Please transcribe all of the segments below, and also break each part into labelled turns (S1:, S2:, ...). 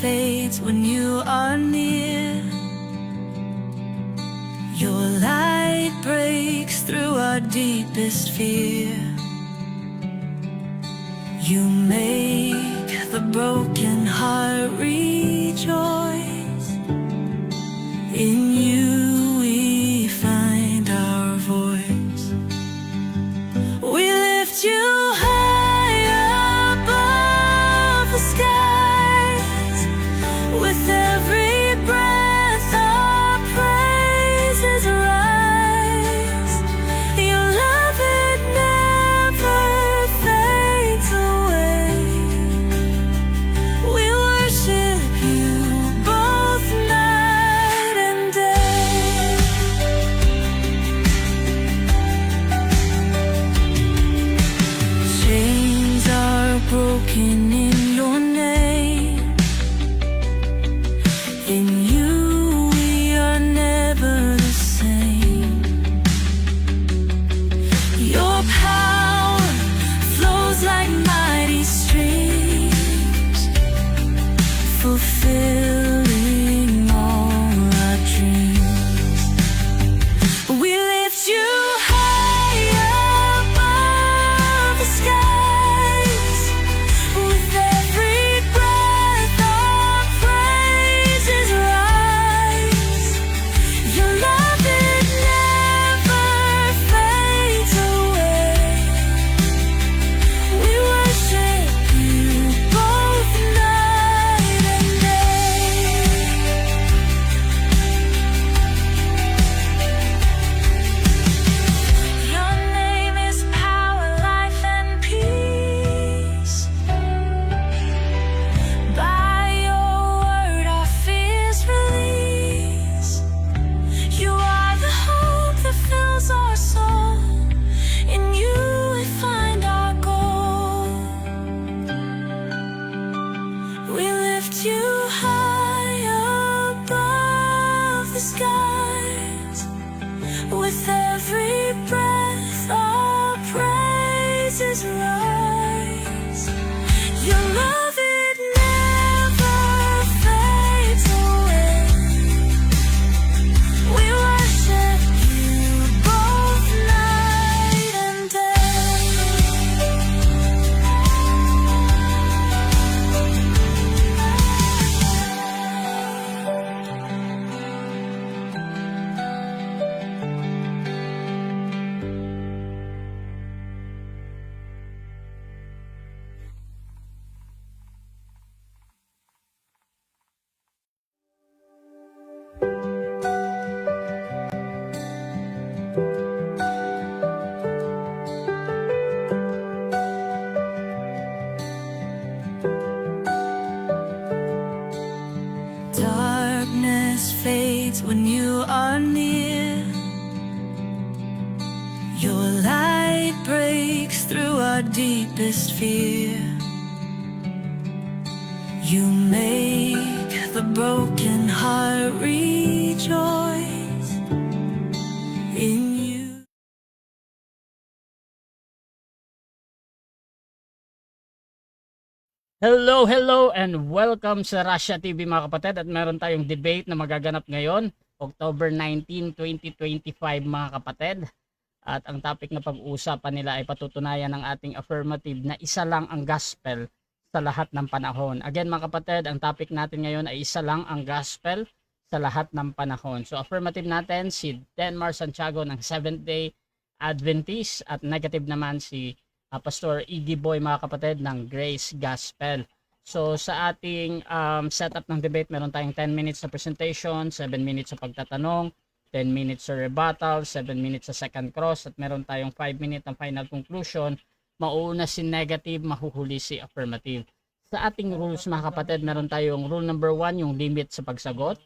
S1: fades when you are near. Your light breaks through our deepest fear. You make the broken heart rejoice. In you we find our voice. We lift you high above the skies. With every breath our praises rise. Your love, it never fades away. We worship you both night and day. Chains are broken in your name. In you we are never the same. Your power flows like mighty streams, fulfilling all our dreams. We lift you high above the skies. With every breath our praises rise. Your love, it never fades away. We worship you both night and day. Your name is power, life, and peace. By your word our fears release. You are the hope that fills our soul. In you we find our goal. We lift you high above the skies. With every breath our praises rise. Your love, it never fades away. We worship you both night and day. Darkness fades when you are near. Your light breaks through our deepest fear. You make the broken heart rejoice. In you.
S2: Hello and welcome sa Russia TV mga kapatid, at meron tayong debate na magaganap ngayon, October 19, 2025 mga kapatid. At ang topic na pag-uusapan nila ay patutunayan ng ating affirmative na isa lang ang gospel sa lahat ng panahon. Again mga kapatid, ang topic natin ngayon ay isa lang ang gospel sa lahat ng panahon. So affirmative natin si Denmar Santiago ng Seventh Day Adventist, at negative naman si Pastor Iggy Boy mga kapatid ng Grace Gospel. So sa ating setup ng debate, meron tayong 10 minutes sa presentation, 7 minutes sa pagtatanong, 10 minutes sa rebuttal, 7 minutes sa second cross, at meron tayong 5 minutes ng final conclusion. Mauuna si negative, mahuhuli si affirmative. Sa ating rules mga kapatid, meron tayong rule number 1, yung limit sa pagsagot.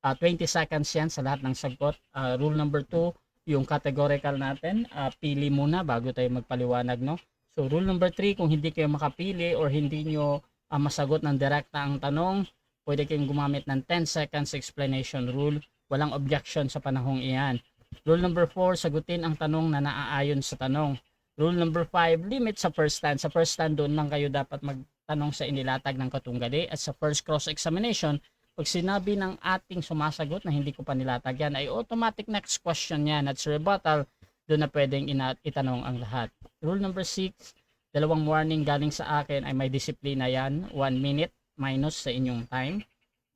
S2: 20 seconds yan sa lahat ng sagot. Rule number 2, yung categorical natin, pili muna bago tayo magpaliwanag, no? So rule number 3, kung hindi kayo makapili or hindi nyo masagot ng direkta ang tanong, pwede kayong gumamit ng 10 seconds explanation rule. Walang objection sa panahong iyan. Rule number 4, sagutin ang tanong na naaayon sa tanong. Rule number 5, limit sa first stand. Sa first stand, doon lang kayo dapat tanong sa inilatag ng katunggali. At sa first cross-examination, pag sinabi ng ating sumasagot na hindi ko pa nilatag yan, ay automatic next question yan. At sa rebuttal, doon na pwedeng itanong ang lahat. Rule number 6, dalawang warning galing sa akin ay may disiplina yan. 1 minute minus sa inyong time.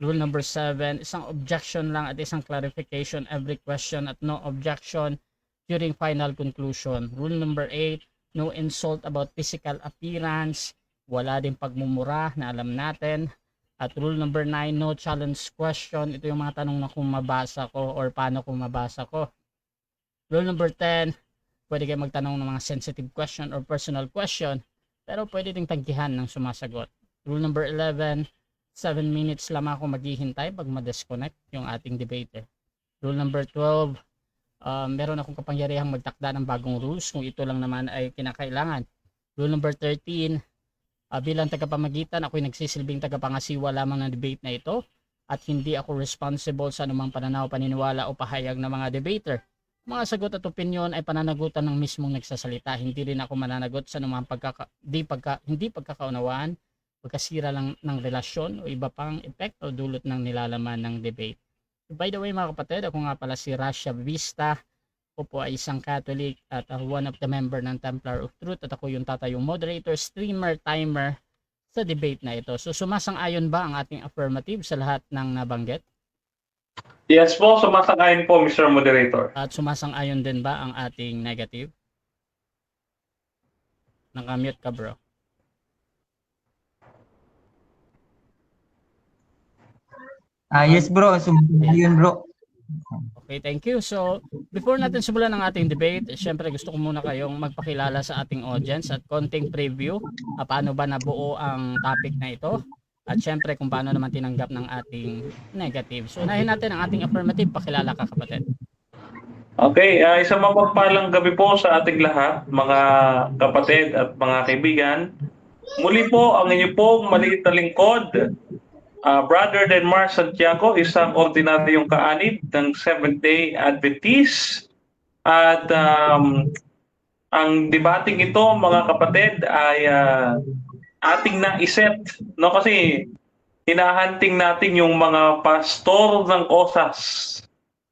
S2: Rule number 7, isang objection lang at isang clarification every question at no objection during final conclusion. Rule number 8, no insult about physical appearance. Wala din pagmumura na alam natin. At rule number 9, no challenge question. Ito yung mga tanong na kung mabasa ko or paano kung mabasa ko. Rule number 10, pwede kayo magtanong ng mga sensitive question or personal question, pero pwede ding tanggihan ng sumasagot. Rule number 11, 7 minutes lamang ako maghihintay pag ma-disconnect yung ating debater. Rule number 12, meron akong kapangyarihang magtakda ng bagong rules kung ito lang naman ay kinakailangan. Rule number 13, bilang tagapamagitan, ako'y nagsisilbing tagapangasiwa lamang ng debate na ito at hindi ako responsible sa anumang pananaw, paniniwala o pahayag ng mga debater. Mga sagot at opinyon ay pananagutan ng mismong nagsasalita. Hindi rin ako mananagot sa anumang hindi pagkakaunawaan, pagkasira lang ng relasyon o iba pang epekto dulot ng nilalaman ng debate. By the way mga kapatid, ako nga pala si Rasha Vista. Ako po ay isang Catholic at one of the member ng Templar of Truth at ako yung tatayong moderator, streamer, timer sa debate na ito. So sumasang-ayon ba ang ating affirmative sa lahat ng nabanggit?
S3: Yes po, sumasang-ayon po, Mr. Moderator.
S2: At sumasang-ayon din ba ang ating negative? Nakamute ka bro.
S4: Yes bro, sumayon bro.
S2: Okay, thank you. So, before natin simulan ang ating debate, syempre gusto ko muna kayong magpakilala sa ating audience at konting preview. Paano ba nabuo ang topic na ito? At syempre kung paano naman tinanggap ng ating negative. So, unahin natin ang ating affirmative. Pakilala ka kapatid.
S3: Okay, isang mapagpalang gabi po sa ating lahat, mga kapatid at mga kaibigan. Muli po ang inyo pong maliit na lingkod, Brother Denmar Santiago, isang ordinaryong kaanib ng Seventh-day Adventist. At ang debating ito, mga kapatid, ay ating naiset, no? Kasi hinahanting natin yung mga pastor ng OSAS.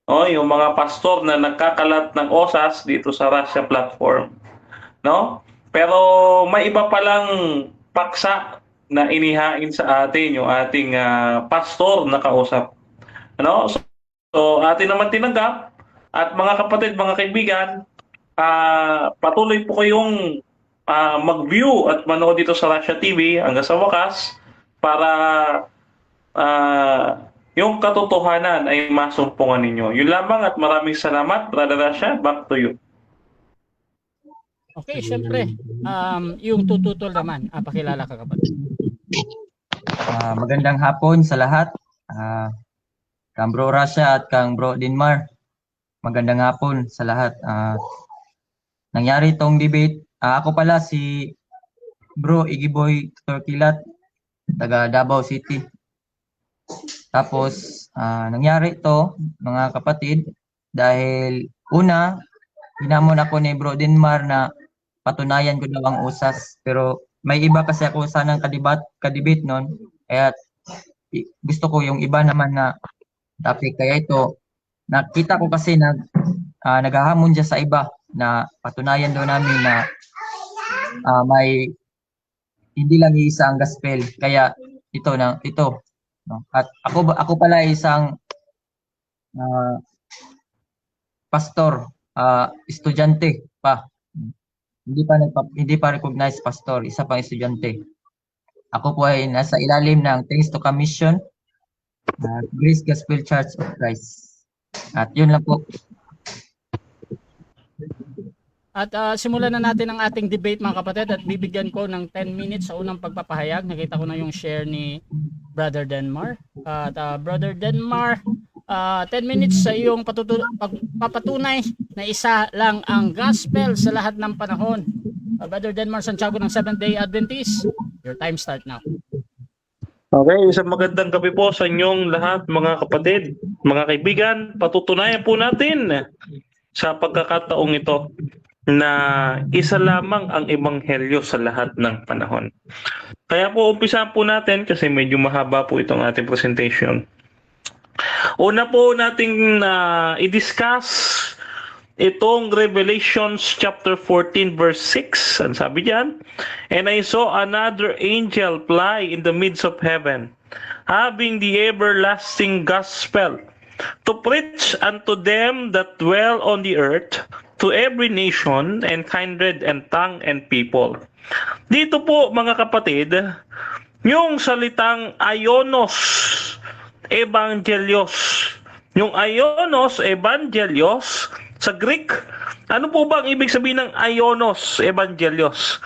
S3: No? Yung mga pastor na nagkakalat ng OSAS dito sa Russia platform. No? Pero may iba palang paksa na inihain sa atin yung ating pastor na kausap. Ano? So atin naman tinanggap at mga kapatid, mga kaibigan, patuloy po kayong mag-view at manood dito sa Russia TV hanggang sa wakas para yung katotohanan ay masumpungan ninyo. Yun lamang at maraming salamat, Brother Russia. Back to you.
S2: Okay, syempre, yung tututol naman, pakilala ka kapatid.
S4: Magandang hapon sa lahat. Kang Bro Russia at Kang Bro Denmar. Magandang hapon sa lahat. Nangyari itong debate. Ako pala si Bro Igiboy Torquilat, taga Davao City. Tapos, nangyari ito, mga kapatid, dahil una, hinamon ako ni Bro Denmar na patunayan ko daw ang usas. Pero may iba kasi ako sanang kadebate nun. Kaya gusto ko yung iba naman na topic. Kaya ito, nakita ko kasi na naghahamon siya sa iba na patunayan daw namin na may hindi lang isa ang gospel. Kaya ito. No? At ako pala isang pastor, estudyante pa. Hindi pa recognized pastor, isa pang estudyante. Ako po ay nasa ilalim ng Thanks to Commission, Grace Gospel Church of Christ. At yun lang po.
S2: At simulan na natin ang ating debate mga kapatid at bibigyan ko ng 10 minutes sa unang pagpapahayag. Nakita ko na yung share ni Brother Denmar. At Brother Denmar, 10 minutes sa iyong papatunay na isa lang ang gospel sa lahat ng panahon. Brother Denmar Santiago ng Seventh-day Adventist, your time start now.
S3: Okay, isang magandang gabi po sa inyong lahat, mga kapatid, mga kaibigan. Patutunayan po natin sa pagkakataong ito na isa lamang ang ebanghelyo sa lahat ng panahon. Kaya po umpisa po natin kasi medyo mahaba po itong ating presentation. Una po nating i-discuss itong Revelations chapter 14 verse 6. Ang sabi diyan, "And I saw another angel fly in the midst of heaven, having the everlasting gospel, to preach unto them that dwell on the earth, to every nation and kindred and tongue and people." Dito po mga kapatid, yung salitang Ionos Evangelios. Yung Ionos Evangelios sa Greek, ano po ba ang ibig sabihin ng Ionos Evangelios?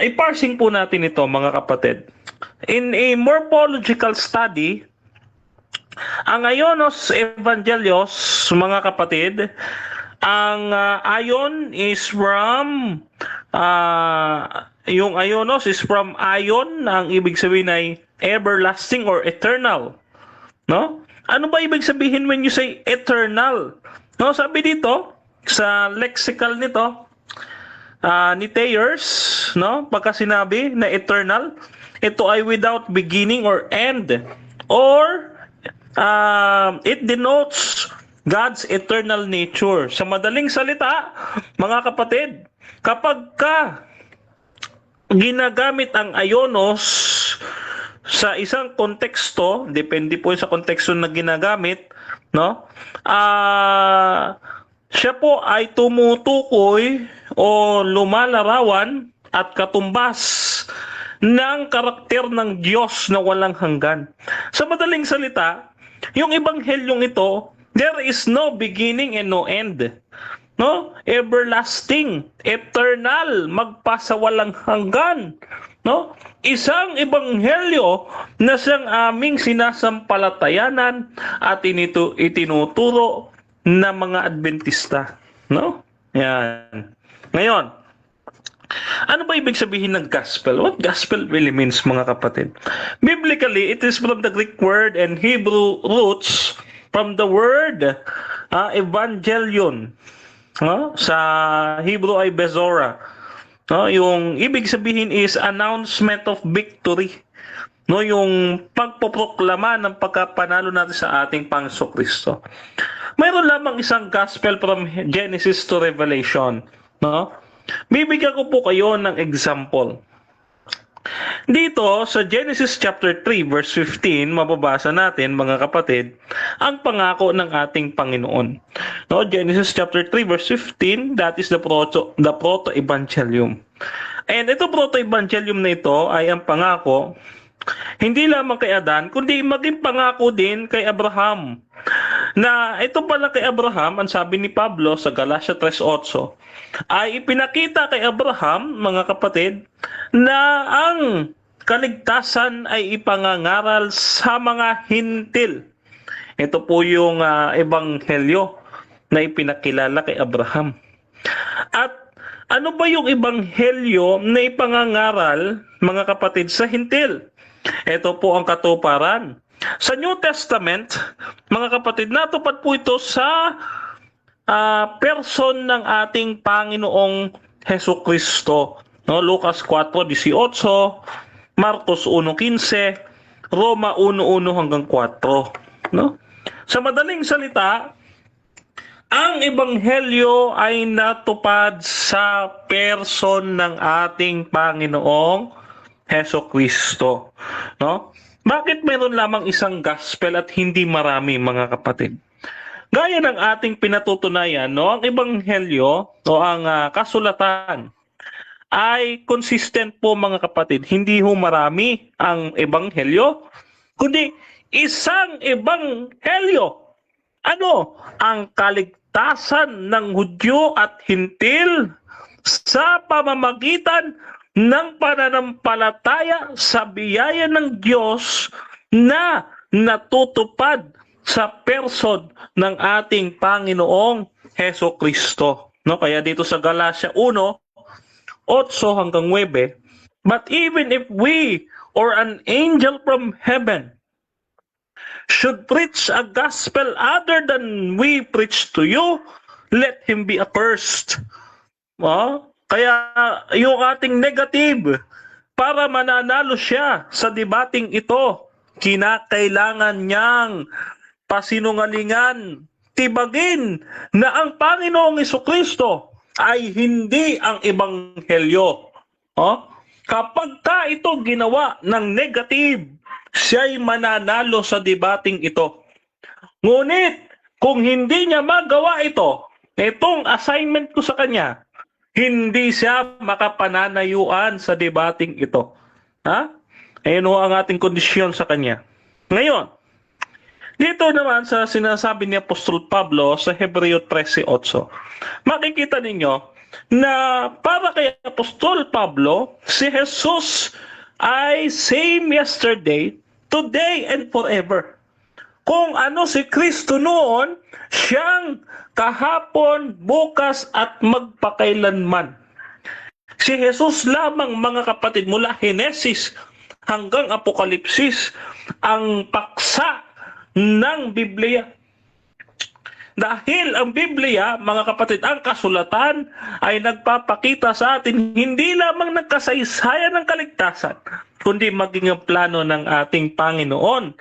S3: I-parsing po natin ito mga kapatid. In a morphological study, ang Ionos Evangelios, mga kapatid, ang ion is from yung Ionos is from ion, ang ibig sabihin ay everlasting or eternal. No? Ano ba ibig sabihin when you say eternal? No, sabi dito sa lexical nito ni Thayers, no, pagka sinabi na eternal, ito ay without beginning or end, or it denotes God's eternal nature. Sa madaling salita, mga kapatid, kapag ka ginagamit ang Ionos sa isang konteksto, depende po sa konteksto na ginagamit, no? Siya po ay tumutukoy o lumalarawan at katumbas ng karakter ng Diyos na walang hanggan. Sa madaling salita, yung ebanghelyong ito, there is no beginning and no end. No? Everlasting, eternal, magpasawalang hanggan. No? Isang ebanghelyo na siyang aming sinasampalatayanan at itinuturo ng mga Adventista. No? Yan. Ngayon, ano ba ibig sabihin ng gospel? What gospel really means, mga kapatid? Biblically, it is from the Greek word and Hebrew roots from the word evangelion. Sa Hebrew ay bezora. Yung ibig sabihin is announcement of victory. Yung pagpoproklama ng pagkapanalo natin sa ating Panginoong Kristo. Mayroon lamang isang gospel from Genesis to Revelation. Bibigyan ko po kayo ng example. Dito sa Genesis chapter 3 verse 15, mababasa natin, mga kapatid, ang pangako ng ating Panginoon. Genesis chapter 3 verse 15, that is the proto-evangelium. And ito proto-evangelium na ito ay ang pangako hindi lamang kay Adan, kundi maging pangako din kay Abraham. Na ito pala kay Abraham, ang sabi ni Pablo sa Galatia 3:8, ay ipinakita kay Abraham, mga kapatid, na ang kaligtasan ay ipangangaral sa mga hintil. Ito po yung ebanghelyo na ipinakilala kay Abraham. At ano ba yung ebanghelyo na ipangangaral, mga kapatid, sa hintil? Ito po ang katuparan. Sa New Testament, mga kapatid, natupad po ito sa person ng ating Panginoong Hesus Kristo. Lucas 4:18, Marcos 1:15, Roma 1:1 hanggang 4. Sa madaling salita, ang ebanghelyo ay natupad sa person ng ating Panginoong Hesus Kristo. Bakit meron lamang isang gospel at hindi marami, mga kapatid? Gaya ng ating pinatutunayan, ang ebanghelyo o ang kasulatan ay consistent po, mga kapatid. Hindi ho marami ang ebanghelyo, kundi isang ebanghelyo. Ano? Ang kaligtasan ng Hudyo at Hintil sa pamamagitan ng pananampalataya sa biyaya ng Diyos na natutupad sa person ng ating Panginoong Hesus Kristo. Kaya dito sa Galatia 1:8 hanggang 9, but even if we or an angel from heaven should preach a gospel other than we preach to you, let him be accursed. Kaya yung ating negative, para mananalo siya sa debating ito, kinakailangan niyang pasinungalingan, tibagin na ang Panginoong Jesucristo ay hindi ang ebanghelyo. Kapag ito ginawa ng negative, siya'y mananalo sa debating ito. Ngunit, kung hindi niya magawa ito, itong assignment ko sa kanya, hindi siya makapananayuan sa debating ito. Ayun ho ang ating kondisyon sa kanya. Ngayon, dito naman sa sinasabi ni Apostol Pablo sa Hebreo 13:8, makikita ninyo na para kay Apostol Pablo, si Jesus ay same yesterday, today, and forever. Kung ano si Kristo noon, siyang kahapon, bukas, at magpakailanman. Si Jesus lamang, mga kapatid, mula Henesis hanggang Apokalipsis, ang paksa ng Biblia. Dahil ang Biblia, mga kapatid, ang kasulatan ay nagpapakita sa atin hindi lamang ng kasaysayan ng kaligtasan, kundi maging ang plano ng ating Panginoon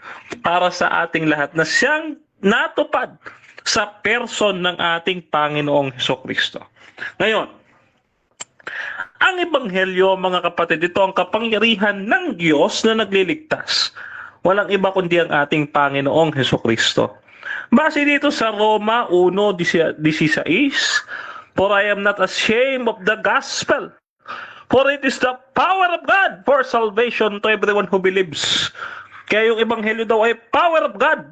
S3: para sa ating lahat na siyang natupad sa person ng ating Panginoong Hesukristo. Ngayon, ang Ebanghelyo, mga kapatid, ito ang kapangyarihan ng Diyos na nagliligtas. Walang iba kundi ang ating Panginoong Hesukristo. Base dito sa Roma 1:16, "For I am not ashamed of the gospel, for it is the power of God for salvation to everyone who believes." Kaya yung Ebanghelyo daw ay power of God.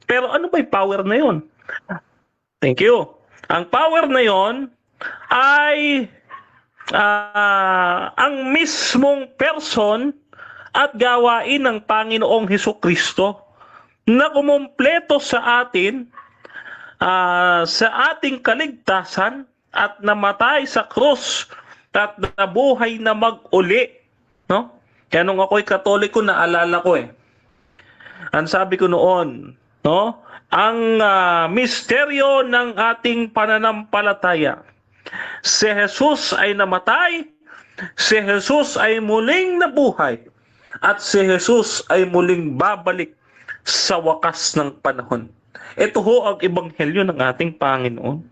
S3: Pero ano ba yung power na yun? Thank you. Ang power na yon ay ang mismong person at gawain ng Panginoong Hesukristo na kumumpleto sa atin sa ating kaligtasan at namatay sa krus at nabuhay na mag-uli. Kaya nung ako'y Katoliko, naalala ko ang sabi ko noon, ang misteryo ng ating pananampalataya. Si Jesus ay namatay, si Jesus ay muling nabuhay, at si Jesus ay muling babalik sa wakas ng panahon. Ito ho ang ebanghelyo ng ating Panginoon.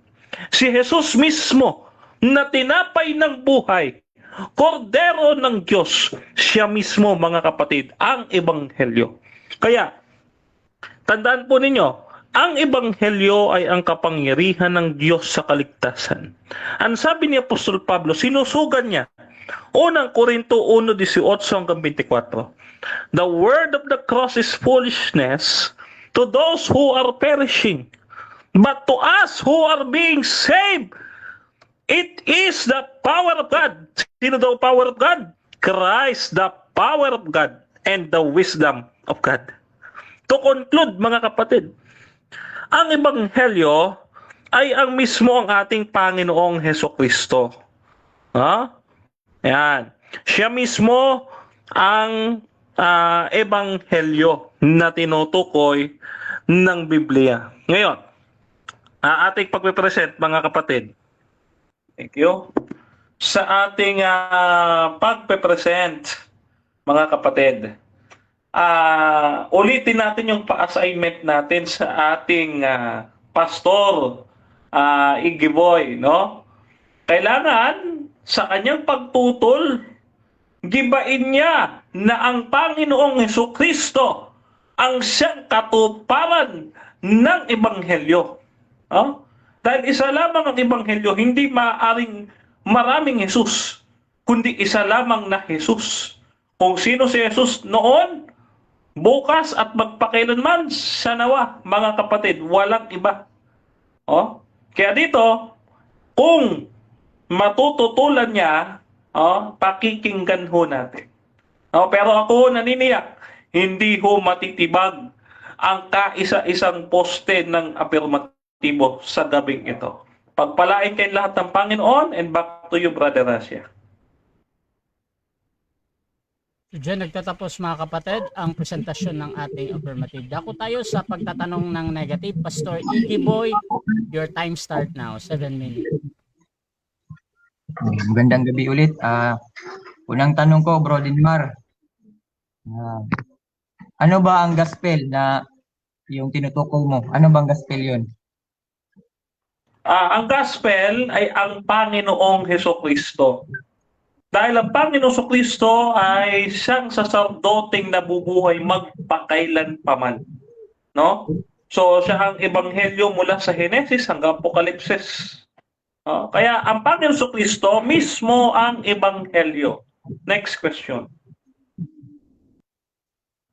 S3: Si Jesus mismo na tinapay ng buhay, kordero ng Diyos, siya mismo, mga kapatid, ang ebanghelyo. Kaya, tandaan po ninyo, ang ebanghelyo ay ang kapangyarihan ng Diyos sa kaligtasan. Ang sabi ni Apostol Pablo, sinusugan niya, unang Korinto 1:18-24, "The word of the cross is foolishness to those who are perishing, but to us who are being saved, it is the power of God." Sino daw power of God? Christ, the power of God and the wisdom of God. To conclude, mga kapatid, ang ebanghelyo ay ang mismo ang ating Panginoong Hesukristo. Yan. Siya mismo ang ebanghelyo na tinutukoy ng Biblia. Ngayon, ating pagpe-present, mga kapatid. Thank you. Sa ating pagpe-present, mga kapatid, ulitin natin yung pa-assignment natin sa ating pastor, Igiboy, Kailangan sa kanyang pagtutol, gibain niya na ang Panginoong Hesukristo ang siyang katuparan ng ebanghelyo. Dahil isa lamang ang ebanghelyo, hindi maaaring maraming Jesus, kundi isa lamang na Jesus. Kung sino si Jesus noon, bukas at magpakailanman, sa nawa, mga kapatid, walang iba. Kaya dito, kung matututulan niya, pakikinggan ho natin. Pero ako naniniyak, hindi ho matitibag ang kaisa-isang poste ng afirmatibo sa gabing ito. Pagpalain kayo lahat ng Panginoon, and back to you, Brother Rasya.
S2: So dyan nagtatapos mga kapatid ang presentasyon ng ating affirmative. Dako tayo sa pagtatanong ng negative. Pastor Iggy Boy, your time start now. 7 minutes.
S4: Magandang gabi ulit. Unang tanong ko, Bro Dinmar. Ano ba ang gospel na yung tinutukoy mo? Ano bang gospel yun?
S3: Ang gospel ay ang Panginoong Hesukristo. Dahil ang Panginoong Hesukristo ay siyang saserdoteng nabubuhay magpakailanpaman. No? So siya ang ebanghelyo mula sa Henesis hanggang Apokalipsis. Kaya ang Panginoong Hesukristo mismo ang ebanghelyo. Next question.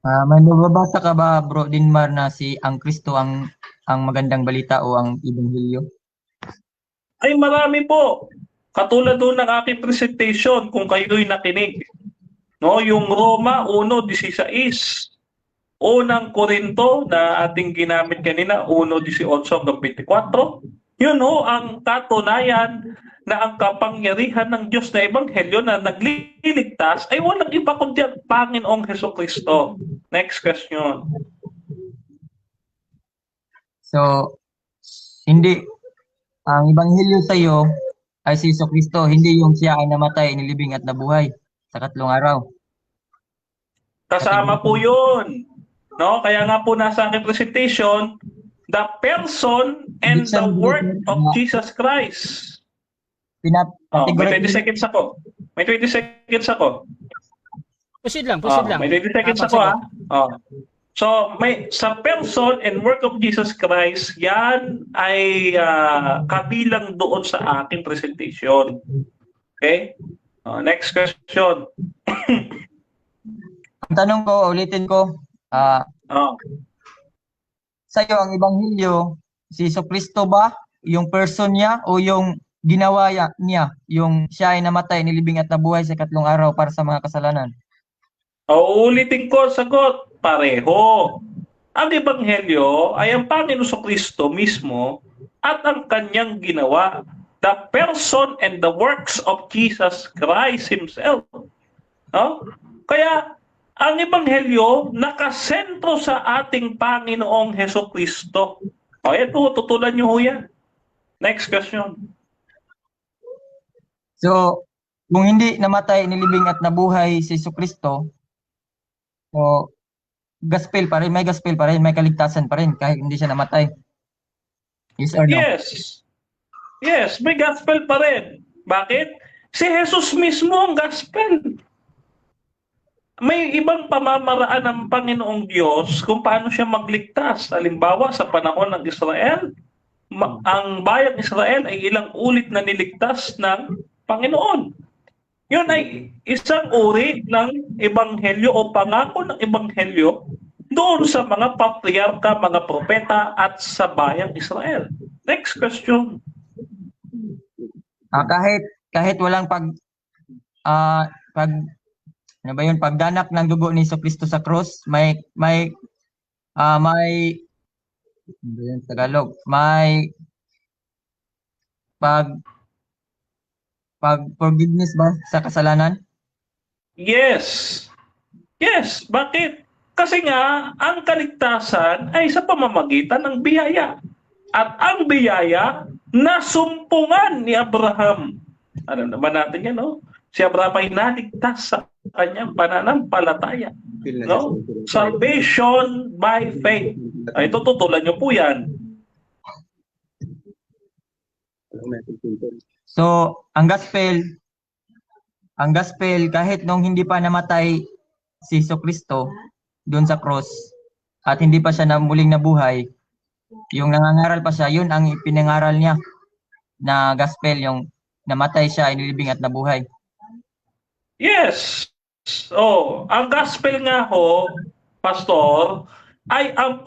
S4: May mababasa ka ba, Bro Dinmar, na si ang Kristo ang magandang balita o ang ebanghelyo?
S3: Ay marami po. Katulad doon ng aking presentation kung kayo'y nakinig. No, yung Roma 1:16. Unang Korinto na ating ginamit kanina 1:18-24. Yun ho ang katunayan na ang kapangyarihan ng Diyos na ebanghelyo na nagliligtas ay walang iba kundi ang Panginoong Hesukristo. Next question.
S4: So, hindi ang ebanghelyo sa iyo ay si Jesucristo, hindi yung siya ay namatay, nilibing at nabuhay sa 3 araw.
S3: Kasama po yun. No? Kaya nga po nasa aking presentation, the person and the work of Jesus Christ. May 20 seconds ako. May 20 seconds ako.
S2: Proceed lang.
S3: May 20 seconds ako ha. So, sa person and work of Jesus Christ, yan ay kabilang doon sa aking presentation. Okay? Next question.
S4: Ang tanong ko, ulitin ko, sa iyo ang ebanghelyo, si Jesucristo ba, yung person niya o yung ginawa niya, yung siya ay namatay, nilibing at nabuhay sa 3 araw para sa mga kasalanan?
S3: Ulitin ko, sagot, pareho. Ang ebanghelyo ay ang Panginoong Jesucristo mismo at ang kanyang ginawa, the person and the works of Jesus Christ Himself. Kaya ang ebanghelyo nakasentro sa ating Panginoong Hesukristo. Ito, tutulan niyo ho yan. Next question.
S4: So, kung hindi namatay, nilibing at nabuhay si Jesucristo, so gospel pa rin, may kaligtasan pa rin kahit hindi siya namatay. Yes or no?
S3: Yes, may gospel pa rin. Bakit? Si Jesus mismo ang gospel. May ibang pamamaraan ng Panginoong Diyos kung paano siya magligtas. Halimbawa, sa panahon ng Israel, ang bayang Israel ay ilang ulit na niligtas ng Panginoon. Yun ay isang uri ng ebanghelyo o pangako ng ebanghelyo doon sa mga patriarka, mga propeta at sa bayang Israel. Next question.
S4: Kahit walang pagdanak ng dugo ni Jesucristo sa cross, may Tagalog, may forgiveness ba sa kasalanan?
S3: Yes. Bakit? Kasi nga, ang kaligtasan ay sa pamamagitan ng biyaya. At ang biyaya, nasumpungan ni Abraham. Alam naman natin yan, no? Si Abraham ay naligtas sa kanyang pananampalataya. No? Salvation by faith. Ito, tutulan nyo po yan.
S4: So, ang gospel kahit nung hindi pa namatay si Jesucristo doon sa cross at hindi pa siya muling nabuhay, yung nangangaral pa siya, yun ang ipinangaral niya na gospel, yung namatay siya, inilibing at nabuhay.
S3: Yes. Ang gospel nga ho, pastor, ay ang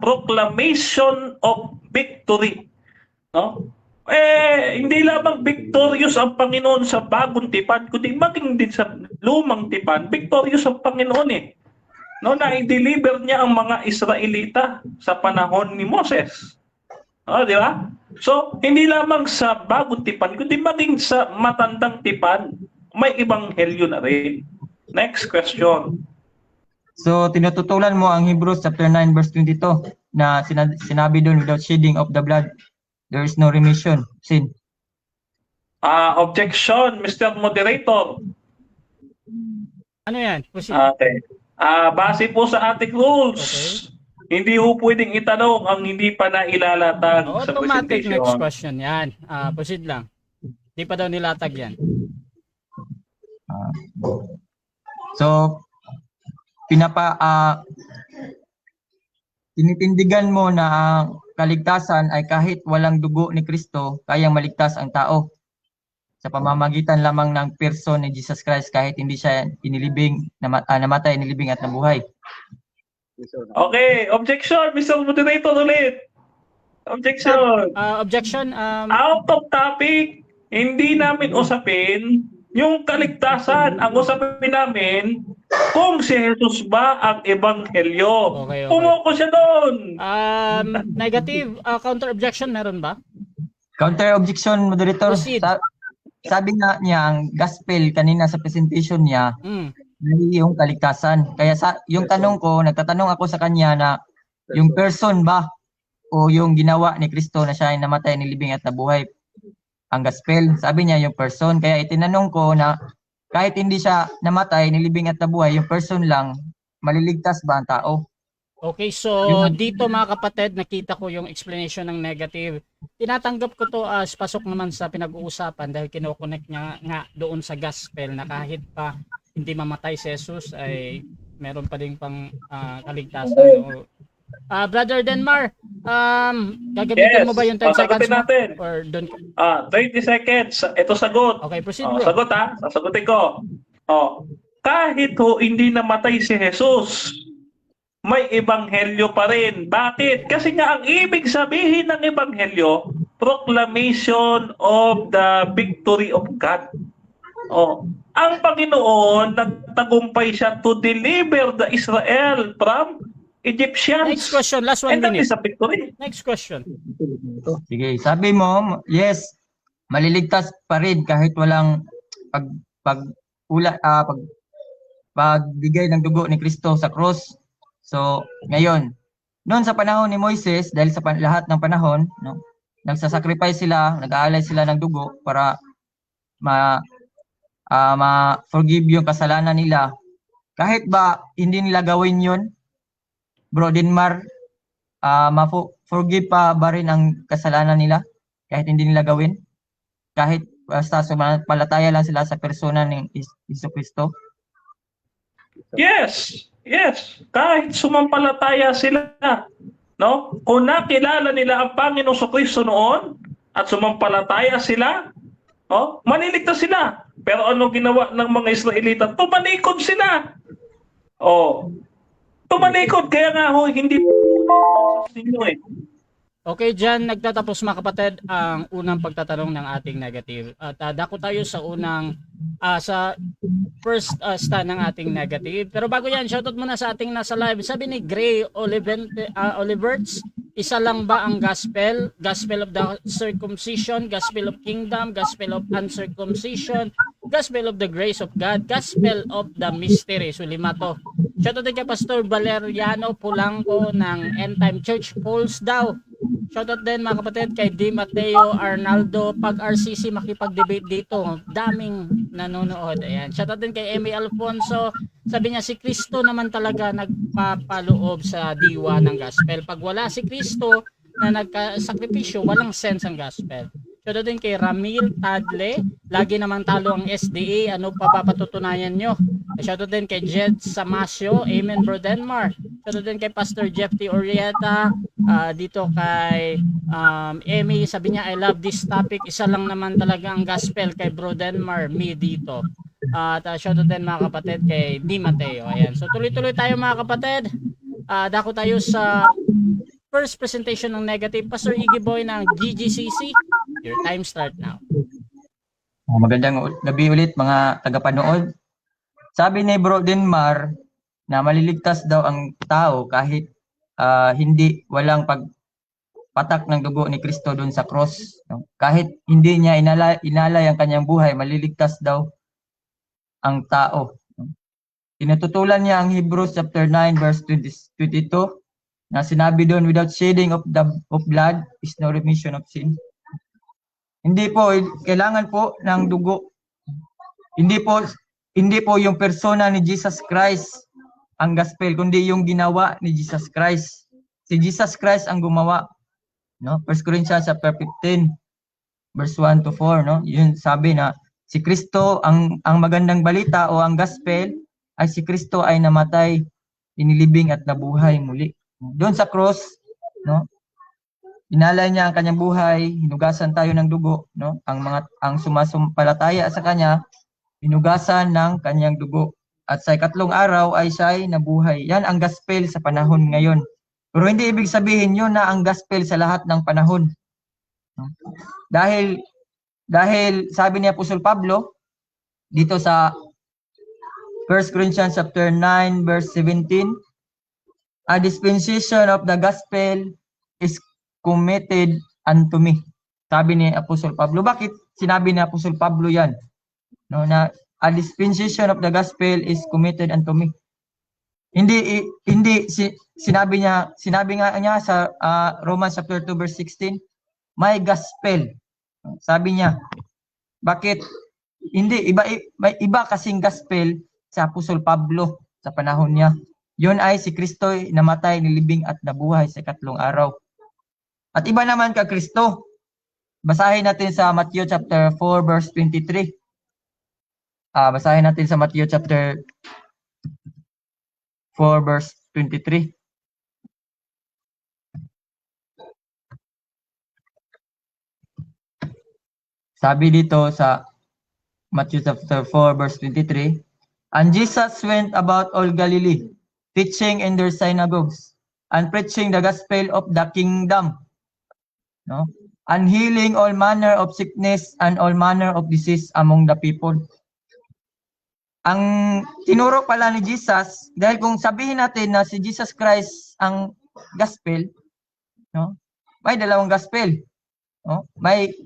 S3: proclamation of victory. No? Hindi lamang victorious ang Panginoon sa bagong tipan, kundi maging din sa lumang tipan, victorious ang Panginoon No, na i-deliver niya ang mga Israelita sa panahon ni Moses. Di ba? So, hindi lamang sa bagong tipan, kundi maging sa matandang tipan, may ebanghelyo na rin. Next question.
S4: So, tinututulan mo ang Hebrews chapter 9 verse 22 na sinabi doon, without shedding of the blood, there is no remission sin.
S3: Objection, Mr. Moderator.
S2: Ano yan? Proceed.
S3: Okay. Base po sa ating rules, hindi po pwedeng itanong ang hindi pa nailalatag sa
S2: Automatic
S3: presentation.
S2: next question yan. Proceed lang. Di pa daw nilatag yan.
S4: So, tinitindigan mo na ang kaligtasan ay kahit walang dugo ni Kristo, kayang maligtas ang tao sa pamamagitan lamang ng person ni Jesus Christ kahit hindi siya namatay, inilibing at nabuhay.
S3: Okay, objection, Mr. Moderator ulit. Objection.
S2: Objection.
S3: Out of topic, hindi namin usapin yung kaligtasan. Ang usapin namin kung si Jesus ba ang ebanghelyo.
S2: Okay.
S3: Pumoko siya doon.
S2: Negative counter objection meron ba?
S4: Counter objection, moderator.
S2: Proceed.
S4: Sabi nga niya ang gospel kanina sa presentation niya, mali yung kaligtasan. Kaya yung tanong ko, nagtatanong ako sa kanya na yung person ba o yung ginawa ni Kristo na siya ay namatay, nilibing at nabuhay ang gospel. Sabi niya yung person. Kaya itinanong ko na kahit hindi siya namatay, nilibing at nabuhay, yung person lang, maliligtas ba ang tao?
S2: Okay, so dito mga kapatid, nakita ko yung explanation ng negative. Tinatanggap ko to as pasok naman sa pinag-uusapan dahil kinoconnect niya nga doon sa gospel na kahit pa hindi mamatay si Jesus ay meron pa ding pang kaligtasan. Brother Denmar, gagamitin mo ba yung 10 seconds mo?
S3: natin.
S2: Or doon?
S3: 20 seconds. Ito sagot.
S2: Okay, proceed bro.
S3: Sagot sasagutin ko. Kahit hindi namatay si Jesus, may ebanghelyo pa rin. Bakit? Kasi nga ang ibig sabihin ng ebanghelyo, proclamation of the victory of God. Ang Panginoon, nagtagumpay siya to deliver the Israel from Egyptians.
S2: Next question, last 1
S3: And that
S2: minute.
S3: is a victory.
S2: Next question.
S4: Sige, sabi mo, yes, maliligtas pa rin kahit walang pagbigay ng dugo ni Kristo sa cross. So, ngayon, noon sa panahon ni Moises, dahil sa lahat ng panahon, no, nagsasacrifice sila, nag-aalay sila ng dugo para ma-forgive yung kasalanan nila. Kahit ba hindi nila gawin yun, Bro Denmar, ma-forgive pa ba rin ang kasalanan nila? Kahit hindi nila gawin? Kahit basta sumampalataya lang sila sa persona ni Jesucristo?
S3: Yes. Kahit sumampalataya sila, no? Kung nakilala nila ang Panginoong Jesucristo noon at sumampalataya sila, maliligtas sila. Pero ano ginawa ng mga Israelita? Tumalikod sila. Tumalikod. Kaya nga hindi ninyo eh.
S2: Okay, dyan nagtatapos mga kapatid ang unang pagtatanong ng ating negative. At dako tayo sa sa first stand ng ating negative. Pero bago yan, shoutout muna sa ating nasa live. Sabi ni Gray Oliverts, isa lang ba ang gospel? Gospel of the circumcision, gospel of kingdom, gospel of uncircumcision, gospel of the grace of God, gospel of the mystery. So lima to. Shoutout din kay Pastor Valeriano Polanco ng End Time Church Polls daw. Shoutout din mga kapatid kay Di Mateo Arnaldo. Pag RCC makipag-debate dito, daming nanonood. Ayan. Shoutout din kay Emmy Alfonso. Sabi niya si Kristo naman talaga nagpapaloob sa diwa ng gospel. Pag wala si Kristo na nagkasakripisyo, walang sense ang gospel. Shoutout din kay Ramil Tadle. Lagi naman talo ang SDA. Ano pa papatutunayan nyo? Shoutout din kay Jed Samasio. Amen bro Denmar. Shoutout din kay Pastor Jeff T. Orieta. Dito kay Emmy. Sabi niya I love this topic. Isa lang naman talaga ang gospel kay bro Denmar. Me dito. At shoutout din mga kapatid kay Di Mateo. Ayan. So tuloy-tuloy tayo mga kapatid. Dako tayo sa first presentation ng negative. Pastor Iggy Boy ng GGCC. Your time start now.
S4: Magandang gabi ulit mga tagapanood. Sabi ni Bro Denmar na maliligtas daw ang tao kahit walang pagpatak ng dugo ni Kristo doon sa cross. Kahit hindi niya inalay ang kanyang buhay, maliligtas daw ang tao. Tinututulan niya ang Hebrews chapter 9 verse 22 na sinabi doon, without shedding of blood is no remission of sin. Hindi po, kailangan po ng dugo. Hindi po yung persona ni Jesus Christ ang gospel, kundi yung ginawa ni Jesus Christ. Si Jesus Christ ang gumawa. No? 1 Corinthians chapter 15 verse 1 to 4, no? Yun sabi na si Kristo ang magandang balita o ang gospel ay si Kristo ay namatay, inilibing at nabuhay muli. Doon sa cross, no? Inalay niya ang kanyang buhay, hinugasan tayo ng dugo, no? Ang sumasumpalataya sa kanya, hinugasan ng kanyang dugo. At sa ikatlong araw ay siya ay nabuhay. Yan ang gospel sa panahon ngayon. Pero hindi ibig sabihin yun na ang gospel sa lahat ng panahon. No? Dahil sabi ni Apostol Pablo dito sa 1 Corinthians chapter 9 verse 17, a dispensation of the gospel is committed unto me. Sabi ni Apostol Pablo. Bakit sinabi ni Apostol Pablo yan? No, na a dispensation of the gospel is committed unto me. Hindi sinabi nga niya sa Romans chapter 2 verse 16, my gospel. Sabi niya, bakit? Hindi, iba kasing gospel sa Apostol Pablo sa panahon niya. Yun ay si Kristo namatay, nilibing at nabuhay sa ikatlong araw. At iba naman ka Kristo. Basahin natin sa Matthew chapter 4 verse 23. Basahin natin sa Matthew chapter 4 verse 23. Sabi dito sa Matthew chapter 4 verse 23, and Jesus went about all Galilee, teaching in their synagogues, and preaching the gospel of the kingdom, no? And healing all manner of sickness and all manner of disease among the people. Ang tinuro pala ni Jesus, dahil kung sabihin natin na si Jesus Christ ang gospel, no? May dalawang gospel, no? May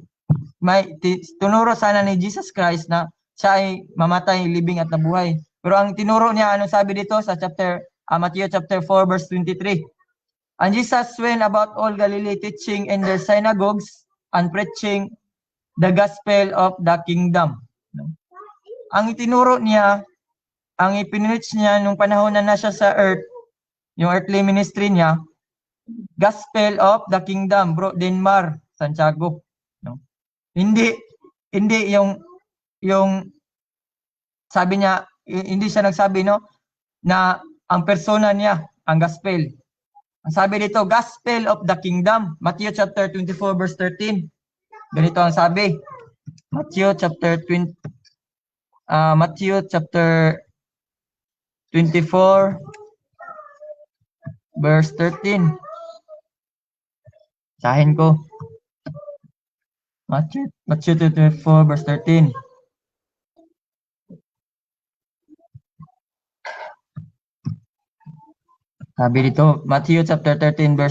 S4: tinuro sana ni Jesus Christ na siya ay mamatay, libing at nabuhay. Pero ang tinuro niya, anong sabi dito sa Matthew chapter 4 verse 23? And Jesus went about all Galilee, teaching in their synagogues and preaching the gospel of the kingdom. No? Ang itinuro niya, ang ipinreach niya nung panahon na nasa sa earth, yung earthly ministry niya, gospel of the kingdom, Bro Denmar Santiago. No? Hindi yung sabi niya, hindi siya nagsabi, no, na ang persona niya ang gospel. Ang sabi dito, gospel of the kingdom, Matthew chapter 24 verse 13. Ganito ang sabi. Matthew chapter 24 verse 13. Sahin ko. Matthew 24 verse 13. Sabi dito, Matthew chapter 24,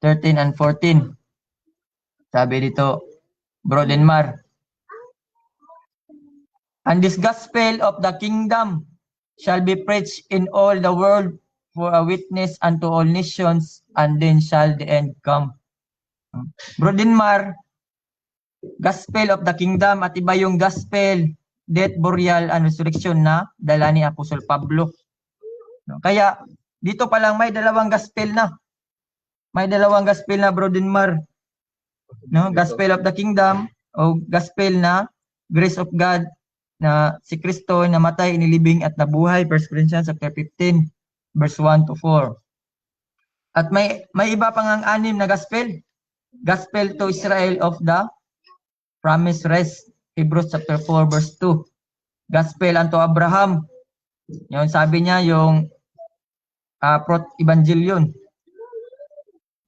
S4: 13 and 14. Sabi dito, Bro Denmar, and this gospel of the kingdom shall be preached in all the world for a witness unto all nations, and then shall the end come. Bro Denmar, gospel of the kingdom, at iba yung gospel, death, burial, and resurrection na dala ni Apostol Pablo. Kaya dito pa lang may dalawang gospel na. May dalawang gospel na, Bro Denmar. No, gospel of the kingdom o gospel na grace of God na si Kristo namatay, inilibing at nabuhay, 1 Corinthians chapter 15 verse 1 to 4. At may iba pang ang anim na gospel. Gospel to Israel of the promised rest, Hebrews chapter 4 verse 2. Gospel unto Abraham. Yung sabi niya yung evangelion,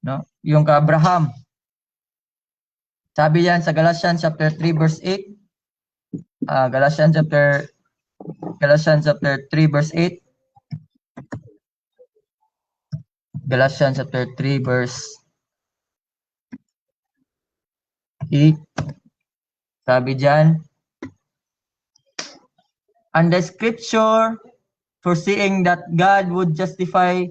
S4: no? Yung ka Abraham. Sabi yan sa Galatians chapter 3 verse 8. Galatians chapter 3 verse 8. Galatians chapter 3 verse 8. Sabi diyan, And the scripture, foreseeing that God would justify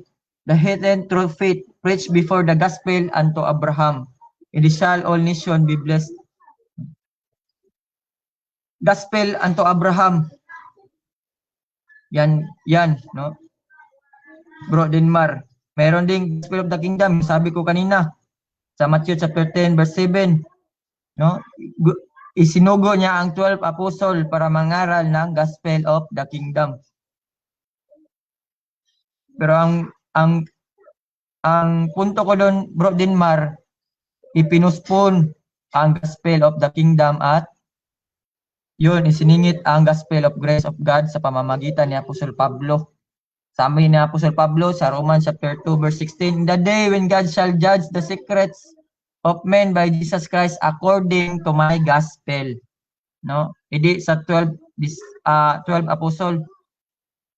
S4: the heathen through faith, preached before the gospel unto Abraham. In this shall all nations be blessed. Gospel unto Abraham. Yan, no? Bro Denmar. Meron ding gospel of the kingdom, sabi ko kanina, sa Matthew chapter 10 verse 7, no? Isinugo niya ang 12 apostle para mangaral ng gospel of the kingdom. Pero ang punto ko doon, Bro Denmar, ipinuspon ang gospel of the kingdom at yun, isiningit ang gospel of grace of God sa pamamagitan ni Apostol Pablo. Sabi ni Apostol Pablo sa Romans chapter 2 verse 16, "In the day when God shall judge the secrets of men by Jesus Christ according to my gospel." No? Hindi sa 12 apostle.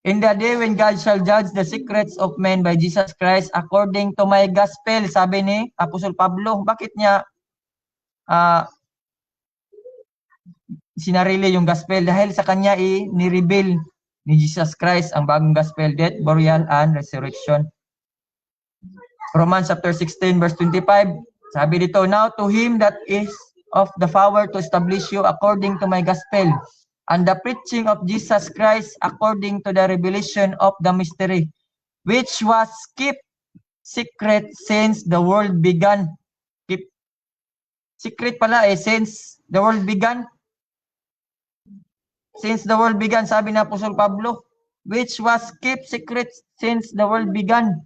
S4: "In the day when God shall judge the secrets of men by Jesus Christ according to my gospel," sabi ni Apostol Pablo. Bakit niya sinarili yung gospel? Dahil sa kanya ni-reveal ni Jesus Christ ang bagong gospel, death, burial, and resurrection. Romans chapter 16 verse 25, sabi dito, "Now to him that is of the power to establish you according to my gospel, and the preaching of Jesus Christ according to the revelation of the mystery, which was kept secret since the world began." Secret pala since the world began. Since the world began, sabi ni Apostol Pablo, which was kept secret since the world began.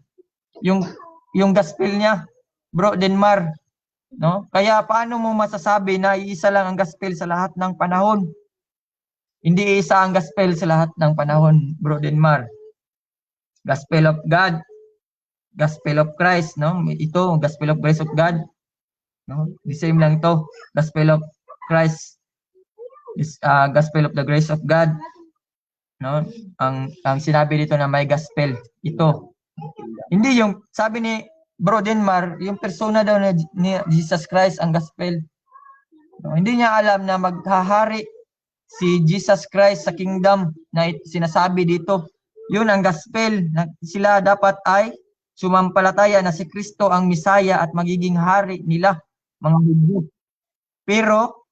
S4: Yung gospel niya, Bro Denmar, no? Kaya paano mo masasabi na iisa lang ang gospel sa lahat ng panahon? Hindi isa ang gospel sa lahat ng panahon, Bro Denmar. Gospel of God, gospel of Christ, no? Ito, gospel of grace of God, no? The same lang to, gospel of Christ. Is gospel of the grace of God, no? Ang sinabi dito na may gospel, ito. Hindi yung sabi ni Bro Denmar, yung persona daw ni Jesus Christ ang gospel. No? Hindi niya alam na maghahari si Jesus Christ sa kingdom na sinasabi dito. Yun ang gospel, na sila dapat ay sumampalataya na si Kristo ang Misaya at magiging hari nila, mga Hudyo. Pero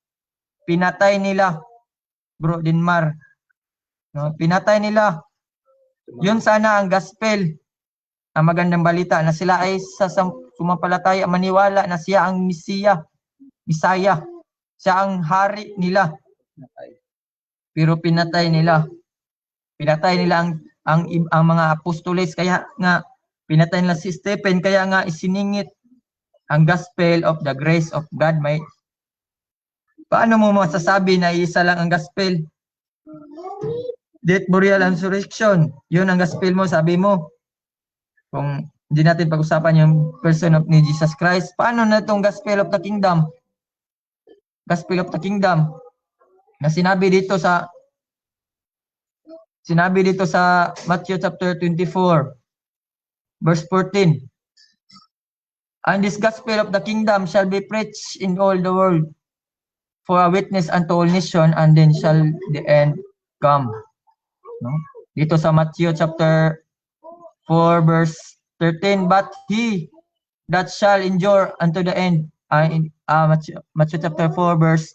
S4: pinatay nila, Bro Denmar. No, pinatay nila. Yun sana ang gospel, ang magandang balita na sila ay sumampalataya, maniwala na siya ang Misaya, siya ang hari nila. Pero pinatay nila. Pinatay nila ang mga apostoles, kaya nga pinatay nila si Stephen, kaya nga isiningit ang gospel of the grace of God. Paano mo masasabi na isa lang ang gospel? Death, burial, and resurrection. Yun ang gospel mo, sabi mo. Kung hindi natin pag-usapan yung person of ni Jesus Christ, paano na itong gospel of the kingdom? Gospel of the kingdom. Na sinabi dito sa Matthew chapter 24, verse 14. "And this gospel of the kingdom shall be preached in all the world, for a witness unto all nations, and then shall the end come." No? Dito sa Matthew chapter 4 verse 13, "But he that shall endure unto the end," Matthew chapter 4 verse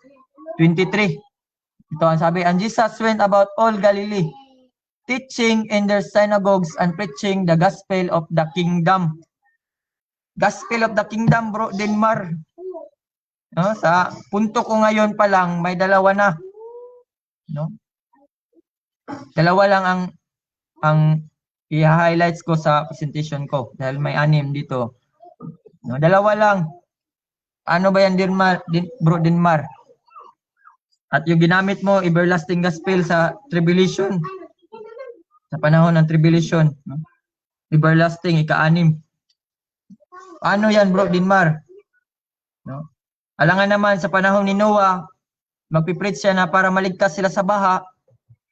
S4: 23. Ito ang sabi, "And Jesus went about all Galilee, teaching in their synagogues and preaching the gospel of the kingdom." Gospel of the kingdom, Bro Denmar. No, sa punto ko ngayon pa lang may dalawa na. No? Dalawa lang ang i-highlights ko sa presentation ko dahil may 6 dito. No, dalawa lang. Ano ba yan, Bro Denmar? At yung ginamit mo, everlasting gospel sa tribulation. Sa panahon ng tribulation, no? Everlasting, ika-6. Ano yan, Bro Denmar? No? Alangan naman sa panahon ni Noah, magpipreach siya na para maligtas sila sa baha,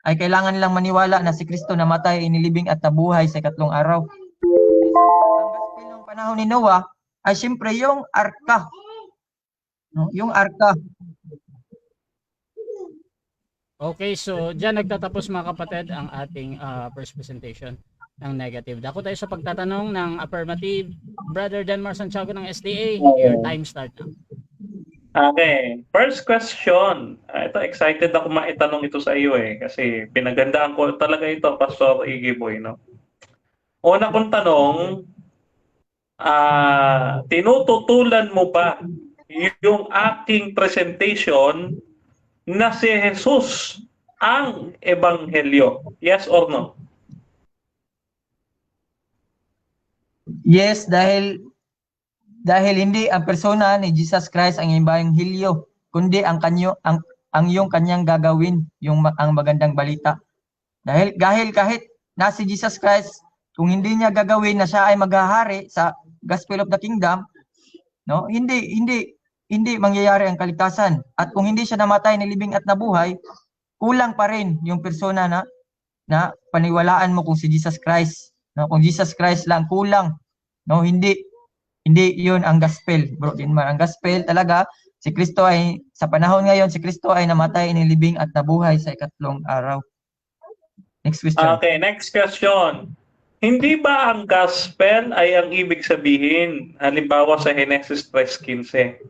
S4: ay kailangan nilang maniwala na si Kristo namatay, inilibing at nabuhay sa 3 araw. Ang gospel ng panahon ni Noah ay siyempre yung arka. No? Yung arka.
S2: Okay, so diyan nagtatapos mga kapatid ang ating first presentation ng negative. Dako tayo sa pagtatanong ng affirmative. Brother Denmar Santiago ng SDA, your time start now.
S3: Okay, first question. Ito, excited ako maitanong ito sa iyo kasi pinagandaan ko talaga ito, Pastor Iggy Boy, no? Una kong tanong, tinututulan mo ba yung aking presentation na si Jesus ang ebanghelyo? Yes or no?
S4: Yes, dahil hindi ang persona ni Jesus Christ ang ebanghelyo, kundi ang yung kanyang gagawin, ang magandang balita. Dahil kahit na si Jesus Christ, kung hindi niya gagawin na siya ay maghahari sa Gospel of the Kingdom, no? Hindi mangyayari ang kaligtasan. At kung hindi siya namatay, nilibing at nabuhay, kulang pa rin yung persona na paniwalaan mo kung si Jesus Christ, no? Kung Jesus Christ lang kulang, no? Hindi 'yun ang gospel, bro. Ang gospel talaga si Kristo ay sa panahon ngayon si Kristo ay namatay, inilibing at nabuhay sa ikatlong araw. Next question.
S3: Okay, next question. Hindi ba ang gospel ay ang ibig sabihin, halimbawa sa Genesis 3:15,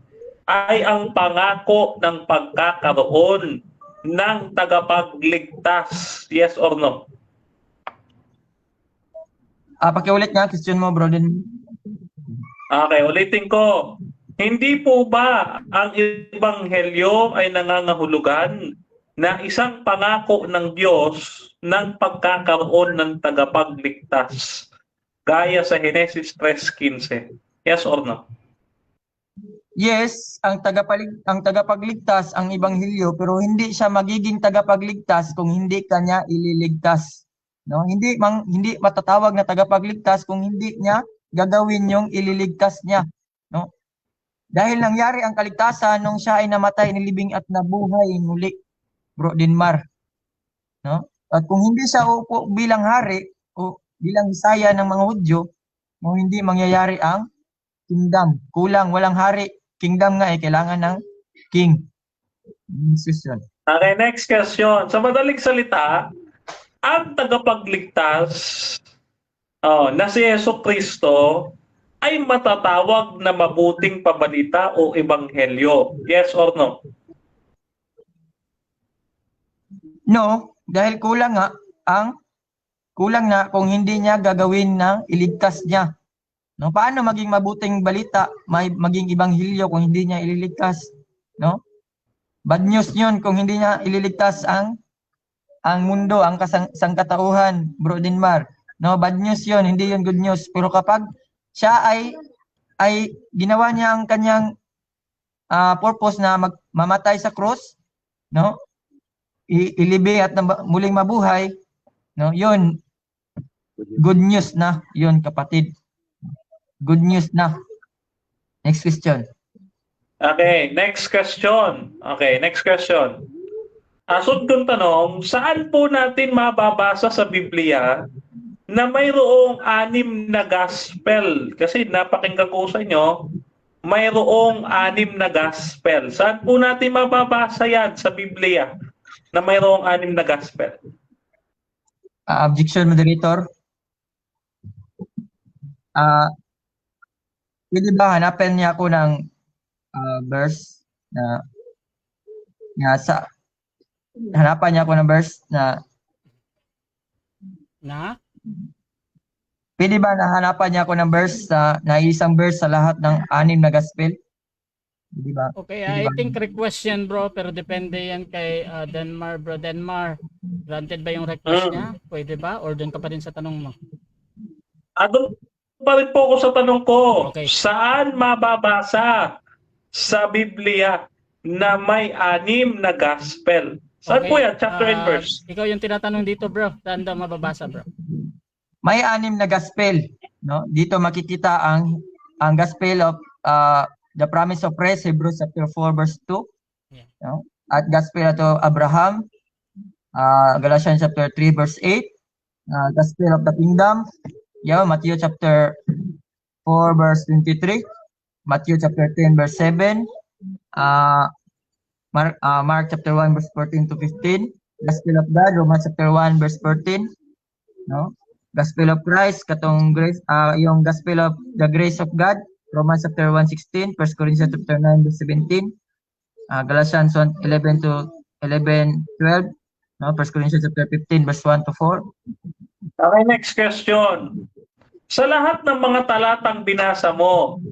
S3: ay ang pangako ng pagkakaroon ng tagapagligtas? Yes or no?
S4: Pakiulit nga question mo, bro.
S3: Okay, ulitin ko. Hindi po ba ang ebanghelyo ay nangangahulugan na isang pangako ng Diyos ng pagkakaroon ng tagapagligtas gaya sa Genesis 3:15? Yes or no?
S4: Yes, ang tagapagligtas ang ebanghelyo, pero hindi siya magiging tagapagligtas kung hindi kanya ililigtas. No, hindi matatawag na tagapagligtas kung hindi niya gagawin yung ililigtas niya, no? Dahil nangyari ang kaligtasan nung siya ay namatay, nilibing at nabuhay muli, Bro Denmar, no? At kung hindi siya upo bilang hari o bilang Misaya ng mga Hudyo, no, hindi mangyayari ang kingdom. Kulang, walang hari. Kingdom nga kailangan ng king. Decision.
S3: Okay, next question. Sa madaling salita, ang tagapagligtas na si Jesucristo ay matatawag na mabuting pabalita o ebanghelyo. Yes or no?
S4: No, dahil kulang na kung hindi niya gagawin ng iligtas niya. No, paano maging mabuting balita, maging ebanghelyo kung hindi niya ililigtas, no? Bad news 'yun kung hindi niya ililigtas ang mundo, ang sangkatauhan, Bro Denmar. No, bad news 'yun, hindi 'yun good news. Pero kapag siya ay ginawa niya ang kanyang purpose na mamatay sa cross, no? Ilibing at muling mabuhay, no? 'Yun good news na 'yun, kapatid. Good news na. Next question.
S3: Okay, next question. Asunod kong tanong, saan po natin mababasa sa Biblia na mayroong 6 na gospel? Kasi napakinggan ko sa inyo, mayroong 6 na gospel. Saan po natin mababasa yan sa Biblia na mayroong 6 na gospel?
S4: Objection, moderator. Pwede ba hanapin niya ako ng verse hanapan niya ako ng verse pwede ba hanapan niya ako ng verse na isang verse sa lahat ng 6 na gospel? Pwede ba?
S2: Okay, I think request yan, bro, pero depende yan kay Denmar, bro Denmar. Granted ba yung request niya? Pwede ba? Or doon ka pa rin sa tanong mo?
S3: Doon pa rin po ako sa tanong ko.
S2: Okay.
S3: Saan mababasa sa Biblia na may 6 na gospel? Saan po yan? Chapter and verse?
S2: Ikaw yung tinatanong dito, bro. Saan daw mababasa, bro?
S4: May 6 na gospel, no? Dito makikita ang gospel of the promise of rest, Hebrews chapter 4 verse 2.
S2: Yeah.
S4: No? At gospel to Abraham, Galatians chapter 3 verse 8. Gospel of the kingdom, Matthew chapter 4 verse 23. Matthew chapter 10 verse 7. Mark chapter 1 verse 14 to 15. Gospel of God, Romans chapter 1 verse 14, no? Gospel of Christ katong grace, yung Gospel of the Grace of God, Romans chapter 1:16, 1 Corinthians chapter 9 verse 17, Galatians 1:11 to 11:12, no? 1 Corinthians chapter 15 verse 1 to 4.
S3: Okay, next question. Sa lahat ng mga talatang binasa mo,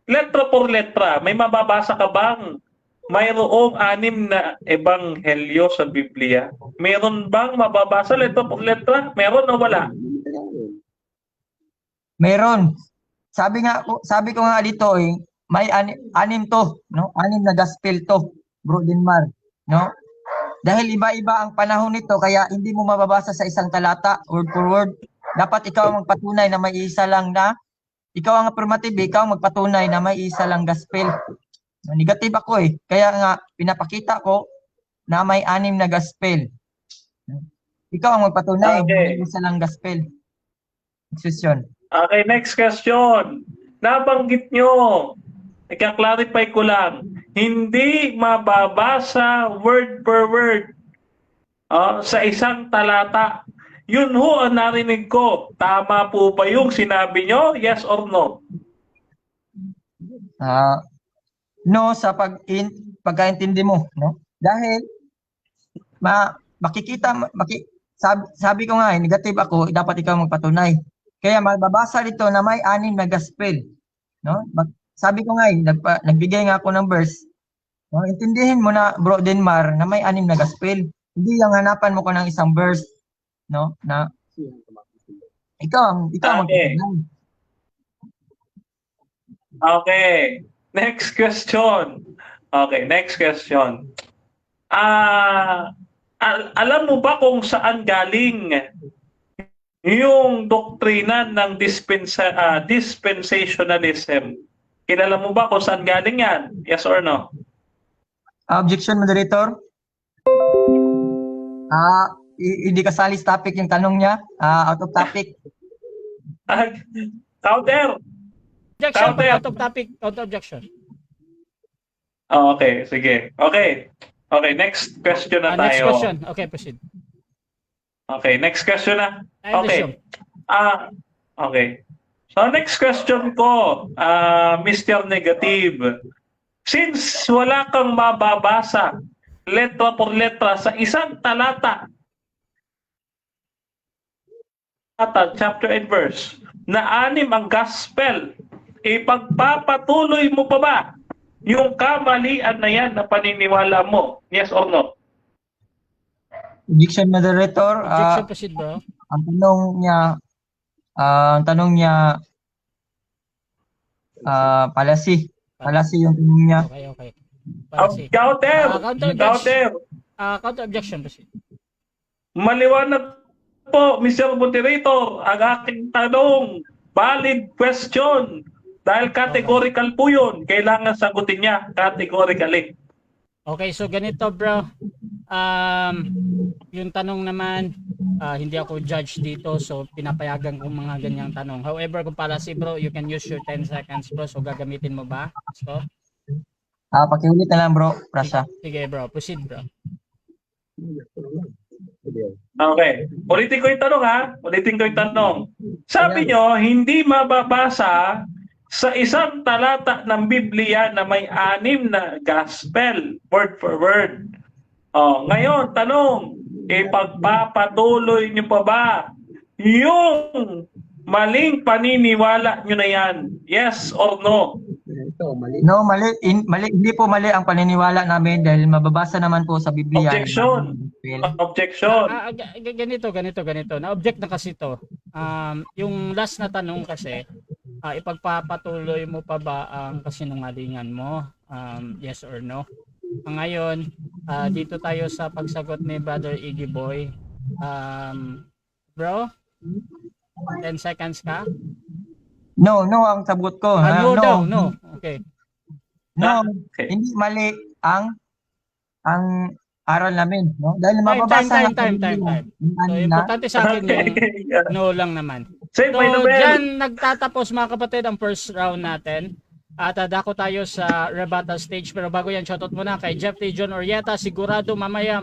S3: letra por letra, may mababasa ka bang mayroong 6 na ebanghelyo sa Biblia? Meron bang mababasa letra por letra? Meron o wala?
S4: Meron. Sabi ko nga dito may anim to, no? 6 na gospel to, Bro Denmar, no? Dahil iba-iba ang panahon nito kaya hindi mo mababasa sa isang talata word for word. Dapat ikaw ang magpatunay na may isa lang na ikaw ang affirmative, ikaw ang magpatunay na may isa lang gospel. No, negative ako kaya nga pinapakita ko na may 6 na gospel. Ikaw ang magpatunay na may isa lang gospel. Next question.
S3: Okay, next question. Nabanggit nyo, ika-clarify ko lang, hindi mababasa word per word sa isang talata. Yun ho ang narinig ko. Tama po ba yung sinabi nyo? Yes or no?
S4: No sa pagkaintindi mo, no? Dahil sabi ko nga negative ako, dapat ikaw magpatunay. Kaya mababasa dito na may 6 na gospel, no? Sabi ko nga nagbigay nga ako ng verse. No? Intindihin mo na Bro Denmar na may 6 na gospel. Hindi yung hanapan mo ko ng isang verse, no? Na ikaw
S3: Okay. Okay. Next question. Okay, next question. Alam mo ba kung saan galing yung doktrina ng dispensationalism? Kilala mo ba kung saan galing yan? Yes or no?
S4: Objection, moderator. Hindi kasali sa topic yung tanong niya. Out of topic.
S3: Counter.
S2: Objection,
S3: Counter.
S2: out of topic, out of objection.
S3: Okay, sige. Okay. Okay, next question na
S2: Next
S3: tayo.
S2: question. Okay, proceed.
S3: Okay, next question na.
S2: Time to show.
S3: Okay. Okay. So next question ko, Mr. Negative. Since wala kang mababasa letra por letra sa isang talata, chapter and verse, na 6 ang gospel, ipagpapatuloy mo pa ba yung kamalian na yan na paniniwala mo? Yes or no?
S4: Objection, moderator.
S2: Objection, proceed, bro.
S4: Ang tanong niya palasi. Palasi yung tanong niya.
S2: Okay. Policy.
S3: Counter!
S2: Counter objection, proceed.
S3: Maliwanag po, Mr. Moderator, ang aking tanong. Valid question. Dahil categorical po yun. Kailangan sagutin niya categorically.
S2: Okay, so ganito, bro. Yung tanong naman, hindi ako judge dito, so pinapayagan kong mga ganyang tanong. However, kung policy, bro, you can use your 10 seconds, bro. So gagamitin mo ba? So,
S4: Pakiulit na lang, bro. Prasya.
S2: sige, bro. Proceed, bro.
S3: Okay. Ulitin ko yung tanong, ha? Ulitin ko yung tanong. Sabi nyo, hindi mababasa sa isang talata ng Biblia na may 6 na gospel, word for word. Ngayon, tanong, ipagpapatuloy nyo pa ba yung maling paniniwala nyo na yan? Yes or no?
S4: No, mali. Hindi po mali ang paniniwala namin dahil mababasa naman po sa Biblia.
S3: Objection. Objection.
S2: Ganito. Na-object na kasi to. Yung last na tanong kasi, ipagpapatuloy mo pa ba ang kasinungalingan mo? Yes or no? Ngayon, dito tayo sa pagsagot ni Brother Iggy Boy. Bro, 10 seconds ka?
S4: No ang sagot ko.
S2: No. Okay.
S4: No,
S3: Okay.
S4: hindi mali ang aral namin, no? Dahil mababasa
S2: Time. So, importante sa akin yung no lang naman.
S3: Save
S2: So,
S3: by the bell.
S2: dyan nagtatapos mga kapatid ang first round natin. At dako tayo sa rebuttal stage. Pero bago yan, shoutout muna kay Jeff T. John Orieta. Sigurado mamaya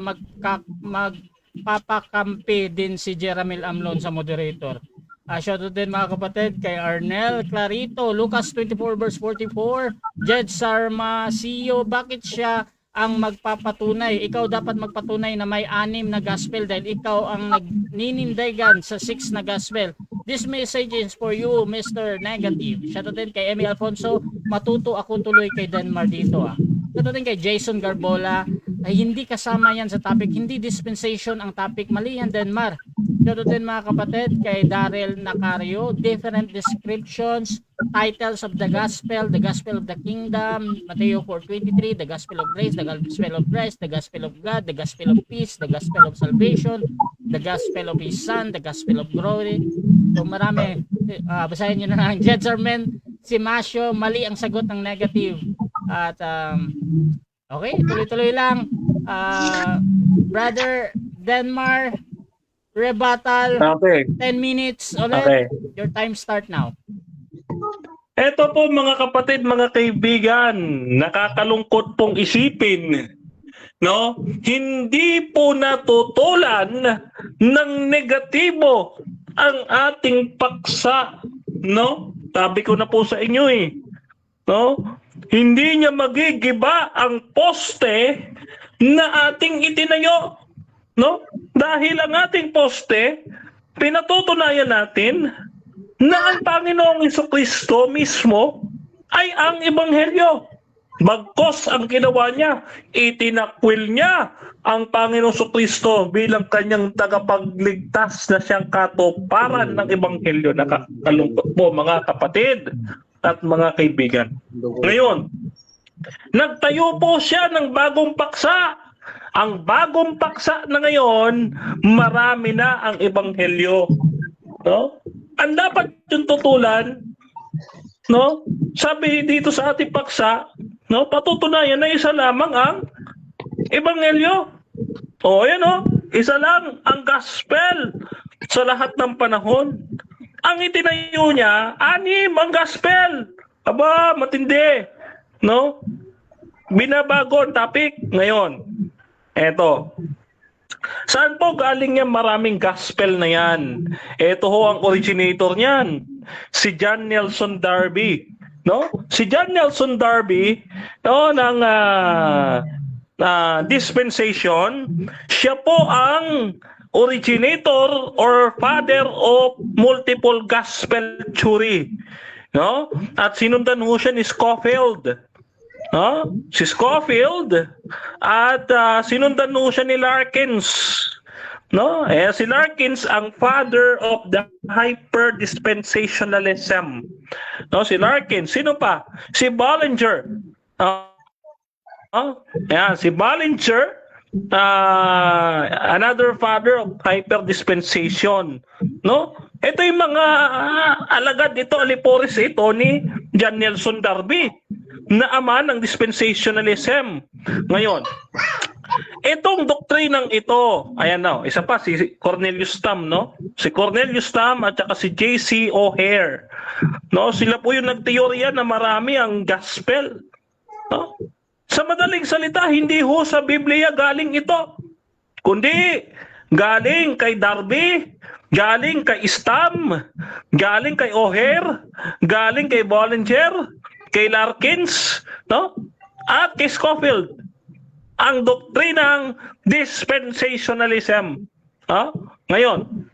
S2: nagpapakampi din si Jeramil Amlon sa moderator. Shoutout din mga kapatid kay Arnel Clarito, Lucas 24 verse 44, Jed Sarma, CEO, bakit siya ang magpapatunay? Ikaw dapat magpatunay na may 6 na gospel dahil ikaw ang nagninindigan sa 6 na gospel. This message is for you, Mr. Negative. Shoutout din kay Emmy Alfonso, matuto ako tuloy kay Denmar dito. Shoutout din kay Jason Garbola, ay hindi kasama yan sa topic, hindi dispensation ang topic, mali yan Denmar. Shoutout din mga kapatid kay Daryl Nacario, different descriptions, titles of the gospel of the kingdom, Mateo 4:23, the gospel of grace, the gospel of Christ, the gospel of God, the gospel of peace, the gospel of salvation, the gospel of His Son, the gospel of glory. So marami, basahin nyo na lang. Jed Sarmen, si Masyo, mali ang sagot ng negative. At okay, tuloy-tuloy lang. Brother Denmar, rebuttal,
S3: Okay.
S2: 10 minutes ulit.
S3: Okay.
S2: Your time start now.
S3: Eto po mga kapatid, mga kaibigan, nakakalungkot pong isipin, no? Hindi po natutulan ng negatibo ang ating paksa, no? Sabi ko na po sa inyo no? Hindi niya magigiba ang poste na ating itinayo, no? Dahil ang ating poste, pinatutunayan natin na ang Panginoong Jesucristo mismo ay ang Ebanghelyo. Bagkos ang ginawa niya, itinakwil niya ang Panginoong Jesucristo bilang kanyang tagapagligtas na siyang katuparan ng Ebanghelyo. Nakakalungkot po mga kapatid at mga kaibigan. Ngayon, nagtayo po siya ng bagong paksa. Ang bagong paksa na ngayon, marami na ang Ebanghelyo. No? Ang dapat yung tutulan, no? Sabi dito sa ating paksa, no? Patutunayan na isa lamang ang Ebanghelyo. Ayan isa lang ang gospel sa lahat ng panahon. Ang itinayo niya, 6 ang gospel. Aba, matindi. No? Binabago ang topic ngayon. Eto. Saan po galing yung maraming gospel na yan? Ito ho ang originator niyan. Si John Nelson Darby. No? Si John Nelson Darby, ng dispensation, siya po ang originator or father of multiple gospel theory. No? At sinundan ho siya ni Scofield. No? Si Scofield at sinundan mo siya ni Larkins. No? Si Larkins ang father of the hyper-dispensationalism. No? Si Larkins. Sino pa? Si Bollinger. Si Bollinger, another father of hyper-dispensation. No? Ito yung mga alagad ito, alipores ito ni John Nelson Darby na ama ng dispensationalism. Ngayon, itong doktrinang ito, ayan isa pa si Cornelius Tam, no? Si Cornelius Tam at saka si J.C. O'Hare. No, sila po yung nagteorya na marami ang gospel. No? Sa madaling salita, hindi ho sa Biblia galing ito. Kundi galing kay Darby, galing kay Stam, galing kay O'Hare, galing kay Bollinger, kay Larkins, no? At kay Scofield. Ang doktrinang dispensationalism. Ngayon,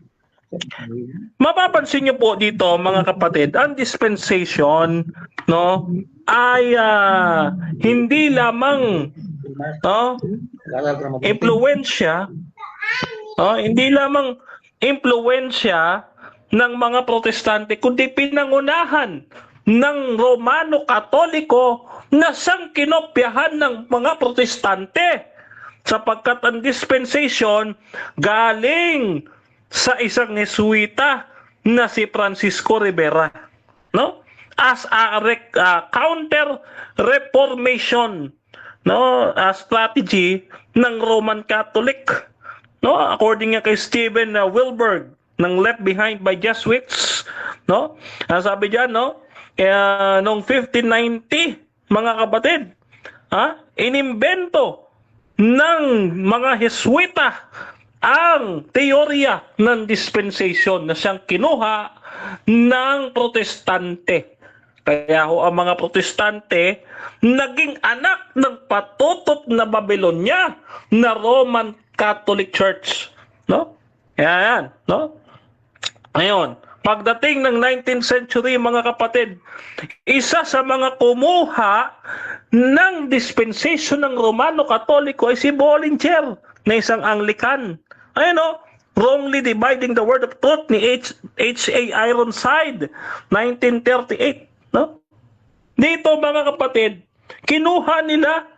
S3: mapapansin niyo po dito mga kapatid, ang dispensation, no, ay hindi lamang impluwensya, hindi lamang impluwensya ng mga protestante, kundi pinangunahan ng Romano Katoliko na sangkinopyahan ng mga protestante sapagkat ang dispensation galing sa isang Jesuita na si Francisco Rivera, no? As a counter reformation, no, a strategy ng Roman Catholic, no, according kay Stephen Wilberg ng Left Behind by Jesuits, no? Sabi diyan, no, noong 1590, mga kapatid, inimbento ng mga Jesuita ang teorya ng dispensation na siyang kinuha ng protestante. Kaya ho ang mga protestante naging anak ng patutot na Babylonia na Roman Catholic Church. No? Yan, no? Ngayon, pagdating ng 19th century, mga kapatid, isa sa mga kumuha ng dispensation ng Romano Katoliko ay si Bollinger na isang Anglican. Ayun o, Wrongly Dividing the Word of Truth ni H.A. Ironside, 1938. No? Dito, mga kapatid, kinuha nila,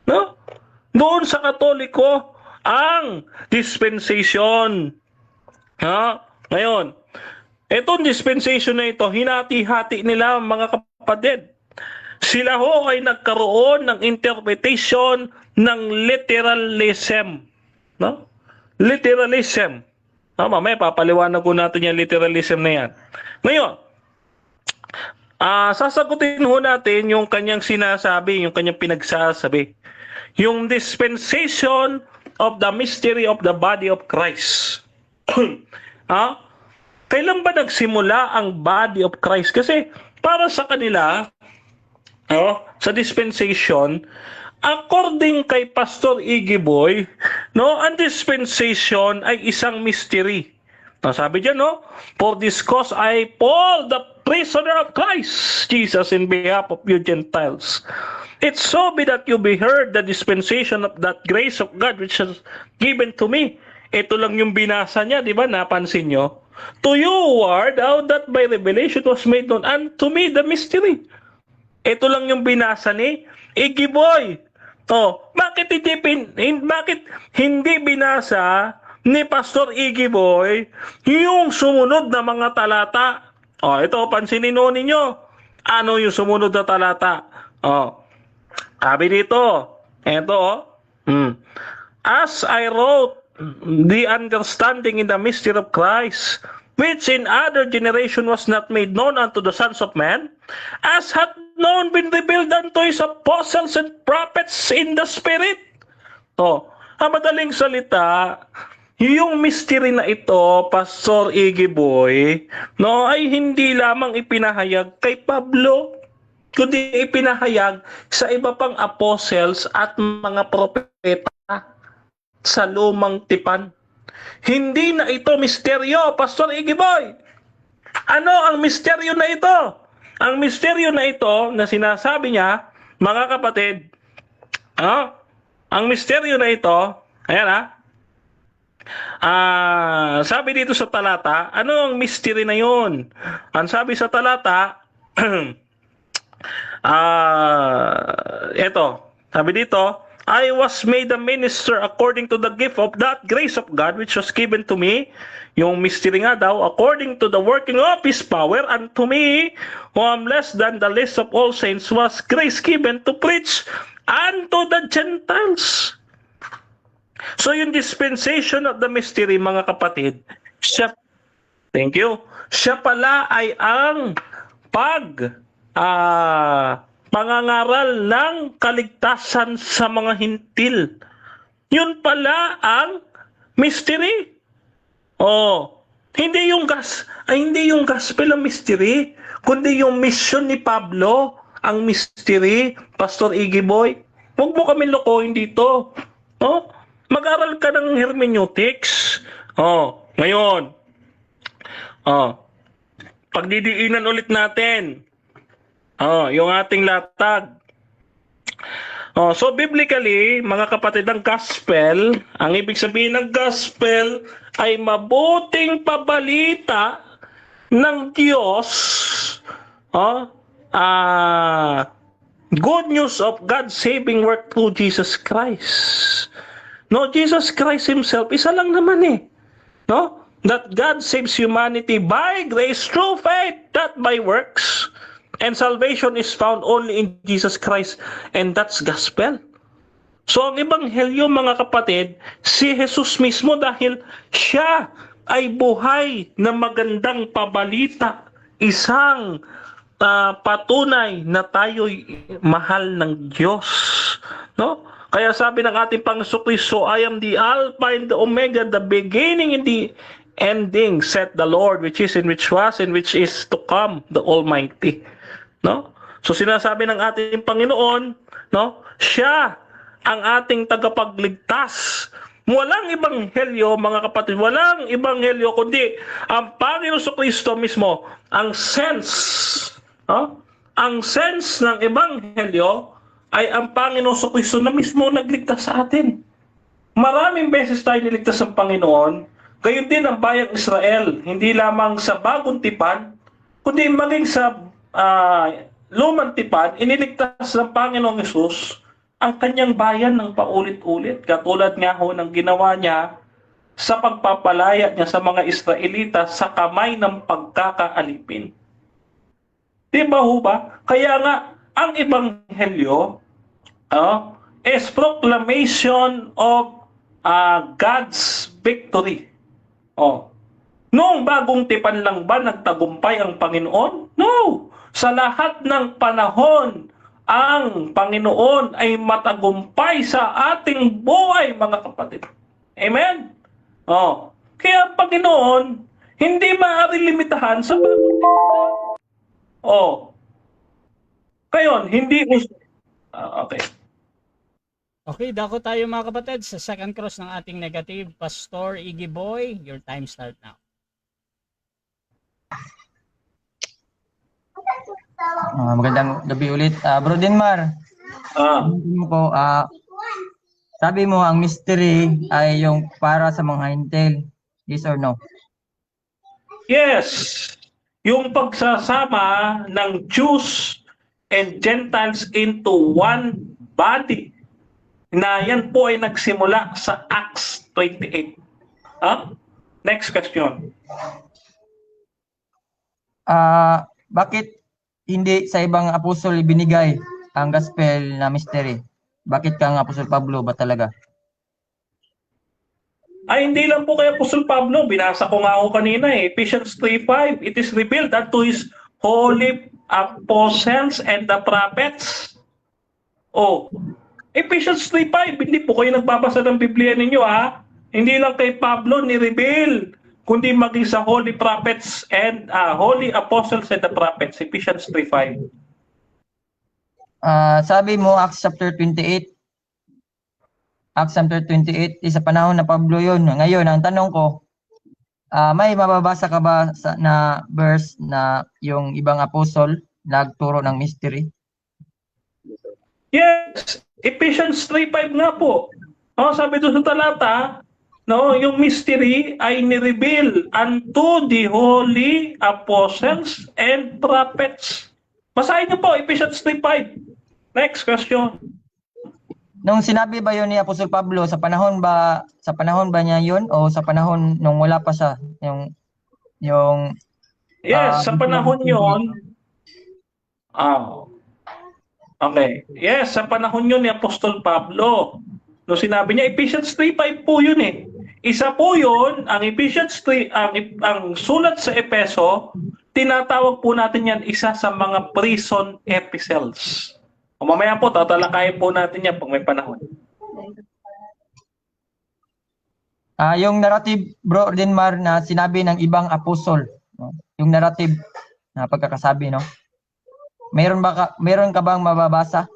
S3: no, doon sa Katoliko ang dispensation. Ngayon, itong dispensation na ito, hinati-hati nila, mga kapatid. Sila ho ay nagkaroon ng interpretation ng literalism. No? Literalism. Mamaya papaliwanag ko natin yung literalism na yan. Ngayon, sasagutin ho natin yung kanyang sinasabi, yung kanyang pinagsasabi. Yung dispensation of the mystery of the body of Christ. Kailan ba nagsimula ang body of Christ? Kasi para sa kanila, sa dispensation, according kay Pastor Iggy Boy, no, ang dispensation ay isang mystery. Sabi diyan, no, for this cause I, Paul, the prisoner of Christ Jesus, in behalf of you Gentiles. It's so be that you be heard the dispensation of that grace of God which is given to me. Ito lang yung binasa niya, di ba? Napansin nyo? To you, word, how that by revelation was made known unto me the mystery. Ito lang yung binasa ni Iggy Boy. Bakit hindi binasa ni Pastor Iggy Boy yung sumunod na mga talata? Ito, pansinin ho ninyo. Ano yung sumunod na talata? Sabi dito, as I wrote the understanding in the mystery of Christ, which in other generation was not made known unto the sons of men, as hath known been revealed unto his apostles and prophets in the Spirit. Madaling salita, yung mystery na ito, Pastor Iggy Boy, no, ay hindi lamang ipinahayag kay Pablo, kundi ipinahayag sa iba pang apostles at mga propeta sa lumang tipan. Hindi na ito misteryo, Pastor Iggy Boy. Ano ang misteryo na ito? Ang misteryo na ito na sinasabi niya, mga kapatid, ang misteryo na ito, ayan sabi dito sa talata, ano ang mystery na yun? Ang sabi sa talata, sabi dito, I was made a minister according to the gift of that grace of God which was given to me. Yung mystery nga daw, according to the working of His power, unto me, who am less than the least of all saints, was grace given to preach unto the Gentiles. So yung dispensation of the mystery, mga kapatid, siya pala ay ang pangangaral ng kaligtasan sa mga hintil. Yun pala ang mystery. Hindi yung gospel ang mystery, kundi yung mission ni Pablo ang mystery, Pastor Iggy Boy. Huwag mo kami lokohin dito. Mag-aral ka ng hermeneutics. Ngayon, pagdidiinan ulit natin yung ating latag. So biblically, mga kapatid, ang gospel, ang ibig sabihin ng gospel ay mabuting pabalita ng Diyos. Good news of God's saving work through Jesus Christ. No, Jesus Christ Himself, isa lang naman no? That God saves humanity by grace through faith, not by works. And salvation is found only in Jesus Christ. And that's gospel. So ang ebanghelyo, mga kapatid, si Jesus mismo dahil siya ay buhay na magandang pabalita. Isang patunay na tayo'y mahal ng Diyos. No? Kaya sabi ng ating Panginoon Kristo, I am the Alpha and the Omega, the beginning and the ending, said the Lord, which is and which was and which is to come, the Almighty. No? So sinasabi ng ating Panginoon, no? Siya ang ating tagapagligtas. Walang ebanghelyo, mga kapatid, walang ebanghelyo kundi ang Panginoon Kristo mismo, ang sense, no? Ang sense ng ebanghelyo ay ang Panginoon Kristo na mismo nagligtas sa atin. Maraming beses tayo niligtas ng Panginoon, gayon din ang bayang Israel, hindi lamang sa bagong tipan, kundi maging sa lumang tipan, iniligtas ng Panginoong Hesus ang kanyang bayan ng paulit-ulit. Katulad nga ho ng ginawa niya sa pagpapalaya niya sa mga Israelita sa kamay ng pagkakaalipin. Di ba ho ba? Kaya nga, ang ebanghelyo is proclamation of God's victory. Noong bagong tipan lang ba nagtagumpay ang Panginoon? No! Sa lahat ng panahon, ang Panginoon ay matagumpay sa ating buhay, mga kapatid. Amen? Kaya ang Panginoon, hindi maaari limitahan sa bagong tipan. Kayon, hindi... Okay.
S2: Okay, dako tayo mga kapatid sa second cross ng ating negative. Pastor Iggy Boy, your time start now.
S4: Magandang gabi ulit. Bro Denmar, sabi mo ang mystery ay yung para sa mga hintil. Yes or no?
S3: Yes. Yung pagsasama ng Jews and Gentiles into one body, na yan po ay nagsimula sa Acts 28. Next question.
S4: Bakit hindi sa ibang apostol binigay ang gospel na mystery? Bakit kang Apostol Pablo ba talaga?
S3: Ay, hindi lang po kay Apostol Pablo. Binasa ko nga ako kanina Ephesians 3:5. It is revealed unto his holy apostles and the prophets. Ephesians 3:5, hindi po kayo nagbabasa ng Biblia ninyo Hindi lang kay Pablo ni-reveal, kundi maging sa holy prophets and holy apostles and the prophets. Ephesians 3:5.
S4: Sabi mo Acts chapter 28. Acts chapter 28 is sa panahon na Pablo yun. Ngayon, ang tanong ko, may mababasa ka ba na verse na yung ibang apostol nagturo ng mystery?
S3: Yes, Ephesians 3:5 nga po. Sabi doon sa talata, yung mystery ay ni-reveal unto the holy apostles and prophets. Basahin niyo po, Ephesians 3:5. Next question.
S4: Nung sinabi ba yun ni Apostol Pablo, sa panahon ba niya yun o sa panahon nung wala pa siya?
S3: Yes, sa panahon yun. Okay. Yes, sa panahon yun ni Apostol Pablo. No, sinabi niya, Ephesians 3:5 po yun Isa po yun, ang Ephesians 3, ang sulat sa Epeso, tinatawag po natin yan isa sa mga prison epistles. Mamaya po, tatalakayin po natin yan pag may panahon.
S4: Yung narrative, Bro Denmar, na sinabi ng ibang apostol, yung narrative na pagkakasabi, no? Meron ka bang mababasa?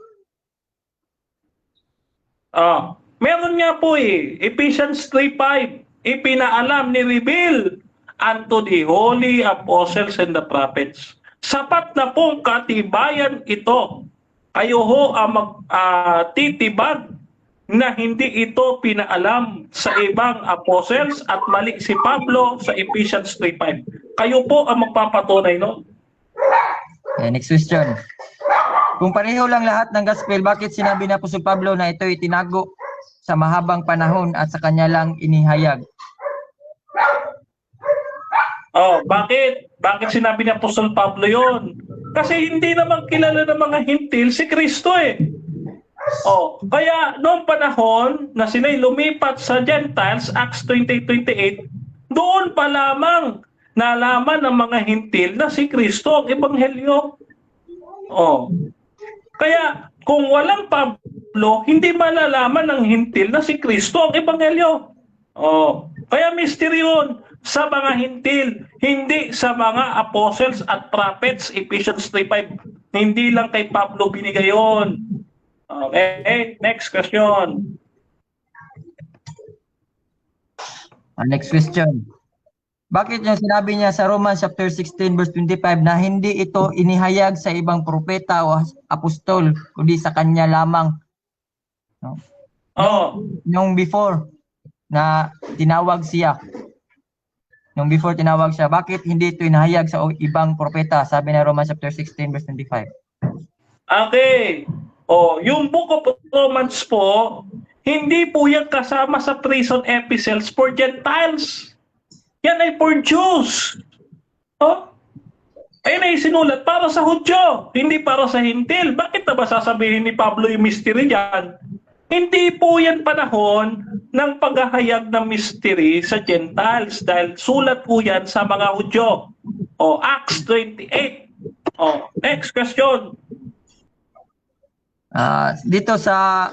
S3: Meron nga po Ephesians 3:5, ipinaalam ni reveal unto the holy apostles and the prophets. Sapat na pong katibayan ito. Kayo ho ang magtitibag na hindi ito pinaalam sa ibang apostles at mali si Pablo sa Ephesians 3:5. Kayo po ang magpapatunay, no?
S4: Next question. Kung pareho lang lahat ng gospel, bakit sinabi na Apostol Pablo na ito itinago sa mahabang panahon at sa kanya lang inihayag?
S3: Bakit? Bakit sinabi ni Apostol Pablo yon? Kasi hindi naman kilala ng mga hintil si Kristo Kaya noong panahon na sila'y lumipat sa Gentiles, Acts 28:28, doon pa lamang nalaman ng mga hintil na si Kristo ang ebanghelyo. Kaya kung walang Pablo Pablo, hindi malalaman ng hintil na si Kristo ang ebanghelyo. Oh, kaya mystery yun sa mga hintil, hindi sa mga apostles at prophets, Ephesians 3:5. Hindi lang kay Pablo binigay yun. Okay, next question.
S4: Next question. Bakit yung sinabi niya sa Romans chapter 16 verse 25 na hindi ito inihayag sa ibang propeta o apostol, kundi sa kanya lamang? No?
S3: Oh,
S4: Nung before na tinawag siya. Nung before tinawag siya, bakit hindi ito inihayag sa ibang propeta? Sabi na Romans chapter 16 verse 25.
S3: okay. Oh, yung Book of Romans po, hindi po yan kasama sa treason epistles for Gentiles. Yan ay for Jews. Oh? Ayun ay sinulat para sa Hudyo, hindi para sa Hintil. Bakit na ba sasabihin ni Pablo yung mystery dyan? Hindi po yan panahon ng paghahayag ng mystery sa Gentiles dahil sulat po yan sa mga Hudyo. O, Acts 28. O, next question.
S4: Dito sa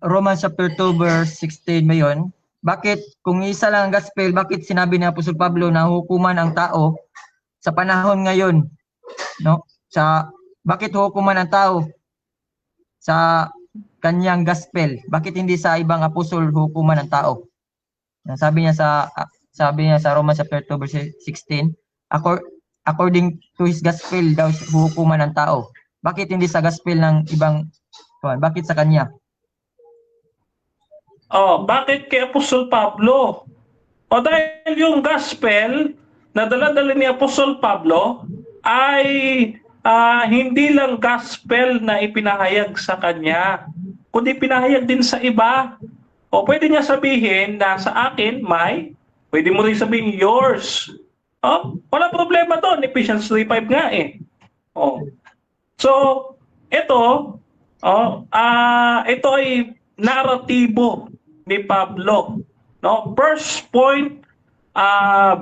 S4: Romans chapter 2 verse 16 ba yun? Bakit kung isa lang ang gospel, bakit sinabi ni Apostol Pablo na hukuman ang tao sa panahon ngayon? No? Bakit hukuman ang tao sa kanyang gospel? Bakit hindi sa ibang apostol hukuman ang tao? Sabi niya sa Romans chapter 2 verse 16, according to his gospel daw hukuman ang tao. Bakit hindi sa gospel ng ibang? Bakit sa kanya?
S3: Oh, bakit kay Apostol Pablo? O dahil yung gospel na dala-dala ni Apostol Pablo ay hindi lang gospel na ipinahayag sa kanya, kundi pinahayag din sa iba. O pwede niya sabihin na sa akin pwede mo rin sabihin yours. Oh, wala problema doon. Ephesians 3:5 nga eh. Oh. So, ito ay naratibo ni Pablo, no? First point,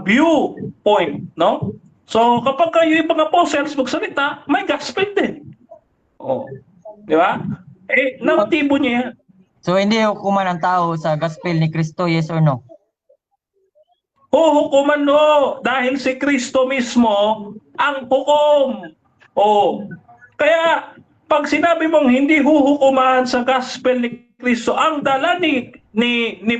S3: viewpoint, no? So kapag yung ibang apostles magsalita, may gospel din. Oh, di ba? Naratibo niya.
S4: So hindi hukuman ang tao sa gospel ni Kristo, yes or no?
S3: Hukuman no, dahil si Kristo mismo ang hukom. Oh, kaya pag sinabi mong hindi huhukuman sa gospel ni Kristo, ang dala ni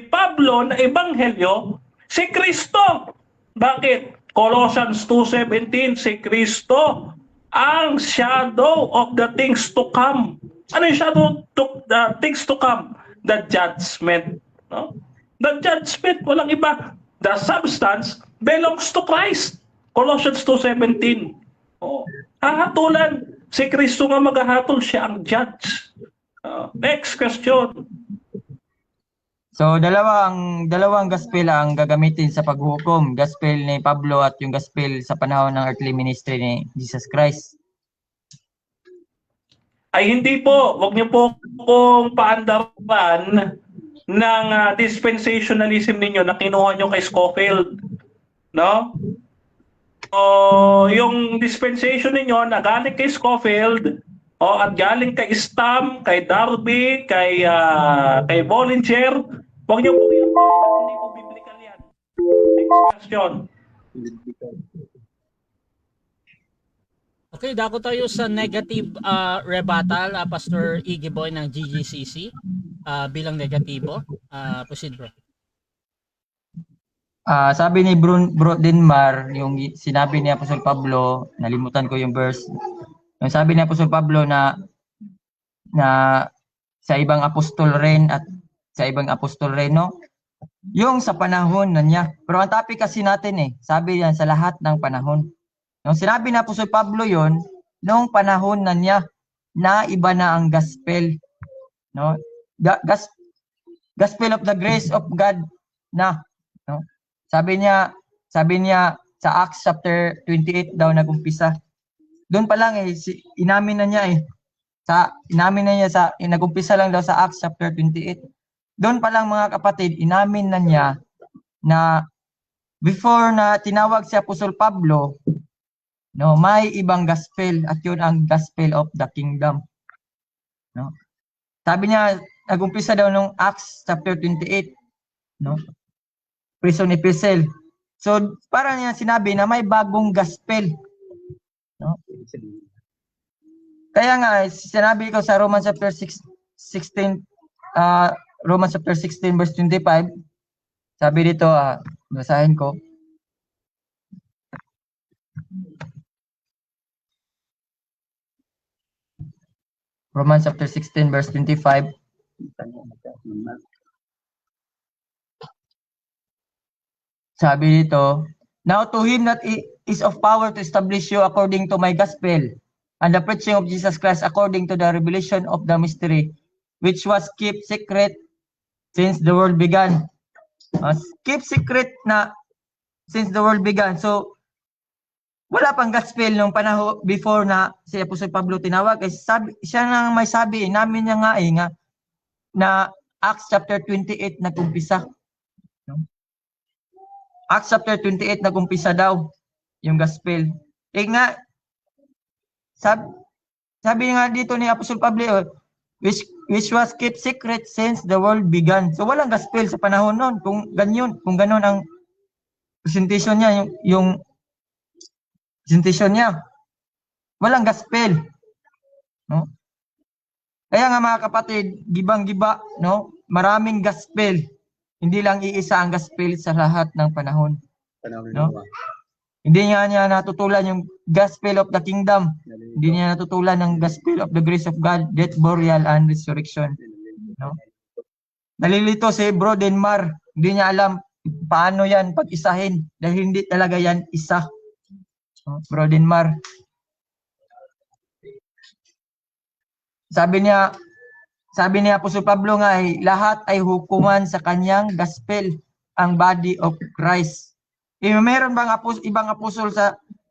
S3: Pablo na ebanghelyo, si Kristo. Bakit? Colossians 2:17, si Kristo ang shadow of the things to come. Ano yung shadow of the things to come? The judgment. No? The judgment, walang iba. The substance belongs to Christ. Colossians 2:17. Oh, hahatulan. Si Kristo nga maghahatol, siya ang judge. Next question.
S4: So dalawang gospel ang gagamitin sa paghukom, gospel ni Pablo at yung gospel sa panahon ng earthly ministry ni Jesus Christ.
S3: Ay hindi po, wag niyo po kung paandaran ng dispensationalism ninyo na kinuha niyo kay Scofield, no? O yung dispensation ninyo na galing kay Scofield at galing kay Stam, kay Darby, kay Bollinger, huwag niyo po yung hindi po biblical yan. Next question.
S2: Okay, dako tayo sa negative rebuttal, Pastor Iggy Boy ng GGCC bilang negatibo. Proceed, bro.
S4: Sabi ni Bro Denmar, yung sinabi ni Apostol Pablo, nalimutan ko yung verse. Yung sabi ni Apostol Pablo na sa ibang apostol rin at sa ibang apostol rin, no? Yung sa panahon na niya. Pero ang topic kasi natin sabi yan sa lahat ng panahon. Nung sinabi ni Apostol Pablo yon, nung panahon na niya, na iba na ang gospel. No? Gospel of the grace of God na. No? Sabi niya sa Acts chapter 28 daw nagumpisa. Doon pa lang inamin na niya nagumpisa lang daw sa Acts chapter 28. Doon pa lang mga kapatid, inamin na niya na before na tinawag si Apostol Pablo, no, may ibang gospel at yun ang gospel of the kingdom. No? Sabi niya, nag-umpisa daw nung Acts chapter 28, no? Prison epistle. So, parang niya sinabi na may bagong gospel, no? Kaya nga, sinabi ko sa Romans chapter 16, Romans chapter 16 verse 25, sabi dito, basahin ko. Romans chapter 16 verse 25. Sabi dito, now to him that is of power to establish you according to my gospel, and the preaching of Jesus Christ according to the revelation of the mystery, which was kept secret since the world began. Keep secret na since the world began. So, wala pang gospel nung panahon before na si Apostol Pablo tinawag. Siya nang may sabi, namin niya nga na Acts chapter 28 nag-umpisa. Acts chapter 28 nag-umpisa daw yung gospel. Nga, sabi nga dito ni Apostol Pablo, which was kept secret since the world began. So walang gospel sa panahon noon. Kung ganon ang presentation niya, yung presentation niya, walang gospel, no? Kaya nga mga kapatid, gibang-giba, no? Maraming gospel. Hindi lang iisa ang gospel sa lahat ng panahon. No? Hindi niya natutulan yung gospel of the kingdom. Hindi niya natutulan ng gospel of the grace of God, death, burial, and resurrection. No? Nalilito si Bro Denmar. Hindi niya alam paano yan pag-isahin dahil hindi talaga yan isa. No? Bro Denmar. Sabi ni Apostol Pablo nga lahat ay hukuman sa kanyang gospel, ang body of Christ. Meron bang ibang apostol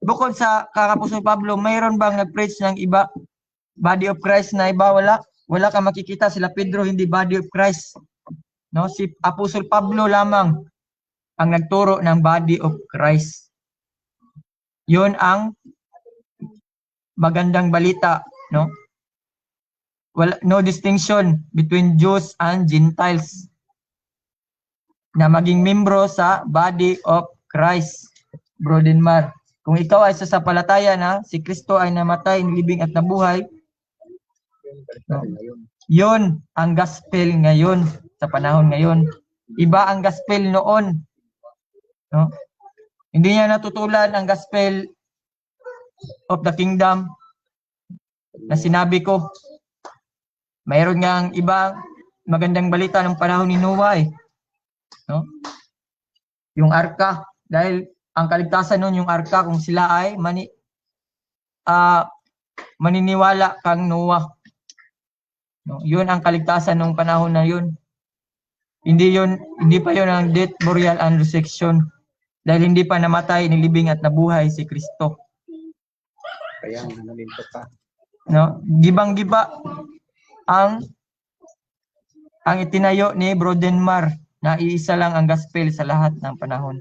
S4: bukod sa kang-Apostol Pablo, mayroon bang nag-preach ng iba body of Christ na iba? Wala ka makikita. Sila Pedro hindi body of Christ. No, si Apostol Pablo lamang ang nagturo ng body of Christ. 'Yun ang magandang balita, no? No distinction between Jews and Gentiles na maging membro sa body of Christ. Bro Denmar, kung ikaw ay sasampalataya na si Kristo ay namatay, nilibing at nabuhay, no, yun ang gospel ngayon sa panahon ngayon. Iba ang gospel noon, no? Hindi niya natutulan ang gospel of the kingdom na sinabi ko. Mayroon nga ang ibang magandang balita ng panahon ni Noah, no? Yung arka, dahil ang kaligtasan noon yung arka kung sila ay maniniwala kang Noah. No? Yun ang kaligtasan ng panahon na yun. Hindi pa yun ang death, burial, and resurrection. Dahil hindi pa namatay, nilibing at nabuhay si Kristo.
S5: Kaya nalinto ka.
S4: No? Gibang-giba ang itinayo ni Bro Denmar na iisa lang ang gospel sa lahat ng panahon.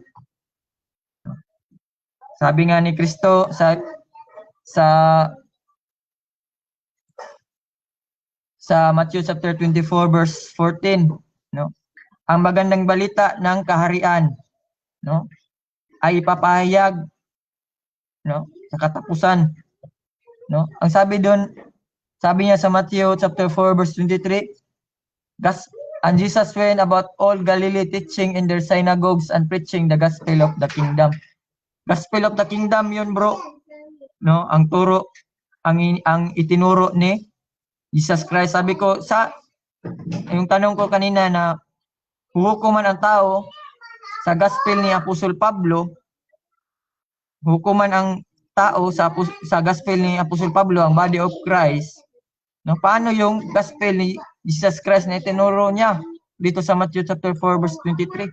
S4: Sabi nga ni Kristo sa Matthew chapter 24 verse 14, no? Ang magandang balita ng kaharian, no, ay ipapahayag, no, sa katapusan, no? Ang sabi niya sa Matthew chapter 4 verse 23, and Jesus went about all Galilee teaching in their synagogues and preaching the gospel of the kingdom. Gospel of the kingdom yun, bro. No, ang turo, ang itinuro ni Jesus Christ. Sabi ko yung tanong ko kanina na hukuman ang tao sa gospel ni Apostol Pablo, hukuman ang tao sa gospel ni Apostol Pablo, ang body of Christ. No, paano yung gospel ni Jesus Christ na itinuro niya dito sa Matthew chapter 4 verse 23?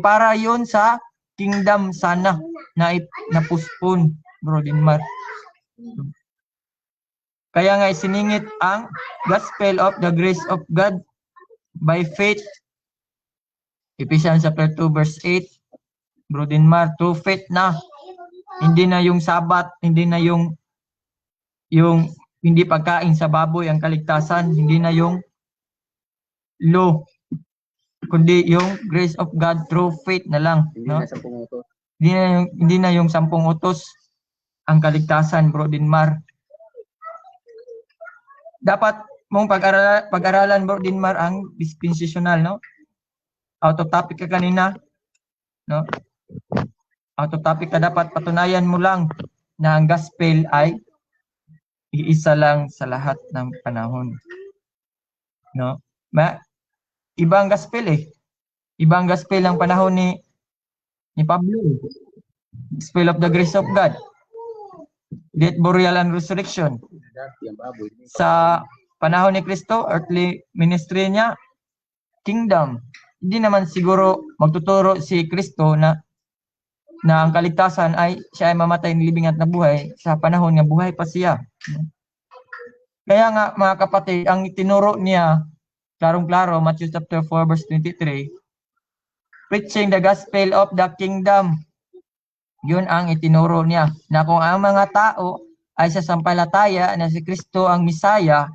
S4: Para yun sa kingdom sana na napuspon, Bro Denmar. Kaya nga isiningit ang gospel of the grace of God by faith. Ephesians chapter 2 verse 8, Bro Denmar, through faith na. Hindi na yung Sabat, hindi na yung hindi pagkain sa baboy ang kaligtasan, hindi na yung law, kundi yung grace of God through faith na lang,
S5: Hindi
S4: no?
S5: na sa pumuto.
S4: Hindi na yung 10 utos ang kaligtasan, Bro Dinmar. Dapat mong pag-aralan, Bro Dinmar, ang dispensational, no? Out of topic ka kanina, no? Out of topic ka, dapat patunayan mo lang na ang gospel ay iisa lang sa lahat ng panahon. No? Ibang gospel eh. Ibang gospel ang panahon ni Pablo. Gospel of the grace of God. Death, burial, and resurrection.
S5: Dati ang baboy.
S4: Sa panahon ni Kristo, earthly ministry niya, kingdom. Hindi naman siguro magtuturo si Kristo na ang kaligtasan ay siya ay mamatay, nilibing at nabuhay sa panahon nga buhay pa siya. Kaya nga mga kapatid, ang itinuro niya, klarong-klaro, Matthew chapter 4 verse 23, preaching the gospel of the kingdom. Yun ang itinuro niya, na kung ang mga tao ay sasampalataya na si Kristo ang Misaya,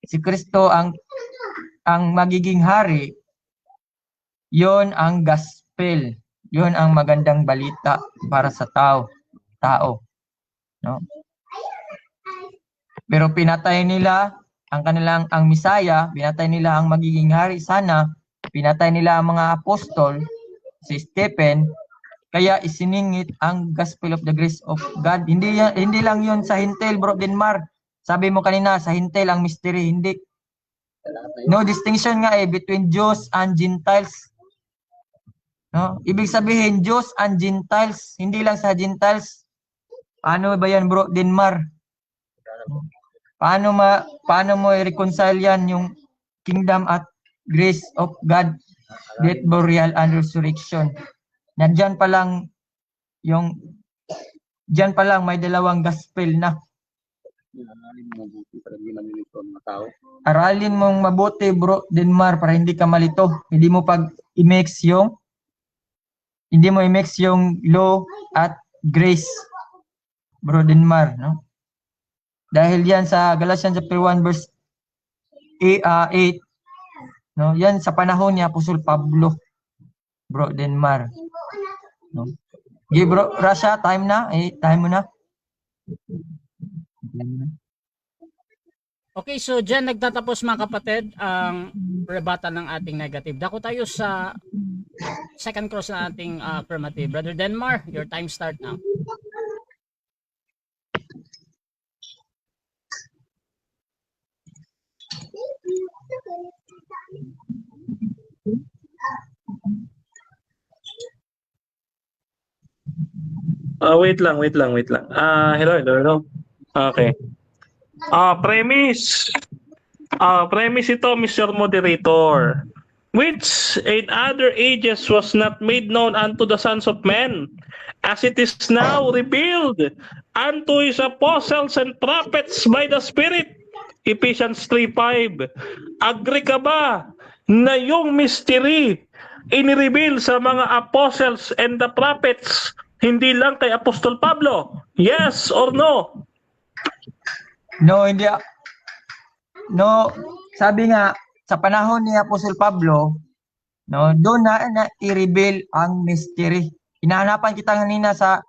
S4: si Kristo ang magiging hari, yun ang gospel. Yun ang magandang balita para sa tao. No? Pero pinatay nila ang Misaya, pinatay nila ang magiging hari sana, pinatay nila ang mga apostol, si Stephen, kaya isiningit ang gospel of the grace of God. Hindi lang yun sa Hintil, Bro Dinmar. Sabi mo kanina, sa Hintil ang mystery, hindi. No distinction nga between Jews and Gentiles. No? Ibig sabihin, Jews and Gentiles, hindi lang sa Gentiles. Paano ba yan, Bro Dinmar? Paano mo i-reconcile yan, yung kingdom at grace of God, death, burial, and resurrection? Diyan pa lang may dalawang gospel na. Aralin mong mabuti, Bro Dinmar, para hindi ka malito. Hindi mo i-mix yung law at grace, Bro Dinmar, no? Dahil yan sa Galatians chapter 1 verse 8, no? Yan sa panahon ni Apostol Pablo, Bro Dinmar. No? Okay, Bro Rasha, time na. Time mo na.
S2: Okay, so dyan nagtatapos mga kapatid ang rebuttal ng ating negative. Dako tayo sa second cross na ating affirmative. Brother Denmar, your time start now.
S3: Wait lang. Hello. Okay. Premise ito, Mr. Moderator. Which in other ages was not made known unto the sons of men, as it is now revealed unto his apostles and prophets by the Spirit. Ephesians 3:5. Agree ka ba na yung mystery inireveal sa mga apostles and the prophets, hindi lang kay Apostol Pablo? Yes or no?
S4: No, hindi. No, sabi nga, sa panahon ni Apostol Pablo, no, doon na i-reveal ang mystery. Hinahanapan kita kanina sa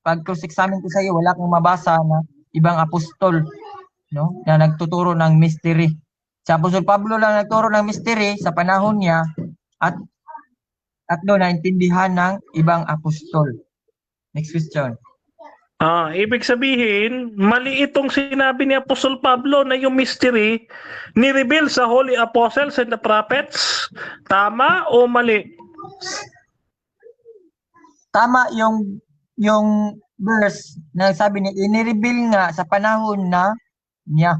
S4: pag-cross-examine ko sa iyo, wala kang mabasa na ibang apostol, no, na nagtuturo ng mystery. Sa Apostol Pablo lang nagturo ng mystery sa panahon niya, at doon naintindihan ng ibang apostol. Next question.
S3: Ibig sabihin, mali itong sinabi ni Apostol Pablo na yung mystery ni-reveal sa Holy Apostles and the Prophets. Tama o mali?
S4: Tama yung verse na sabi niya, ini-reveal nga sa panahon niya.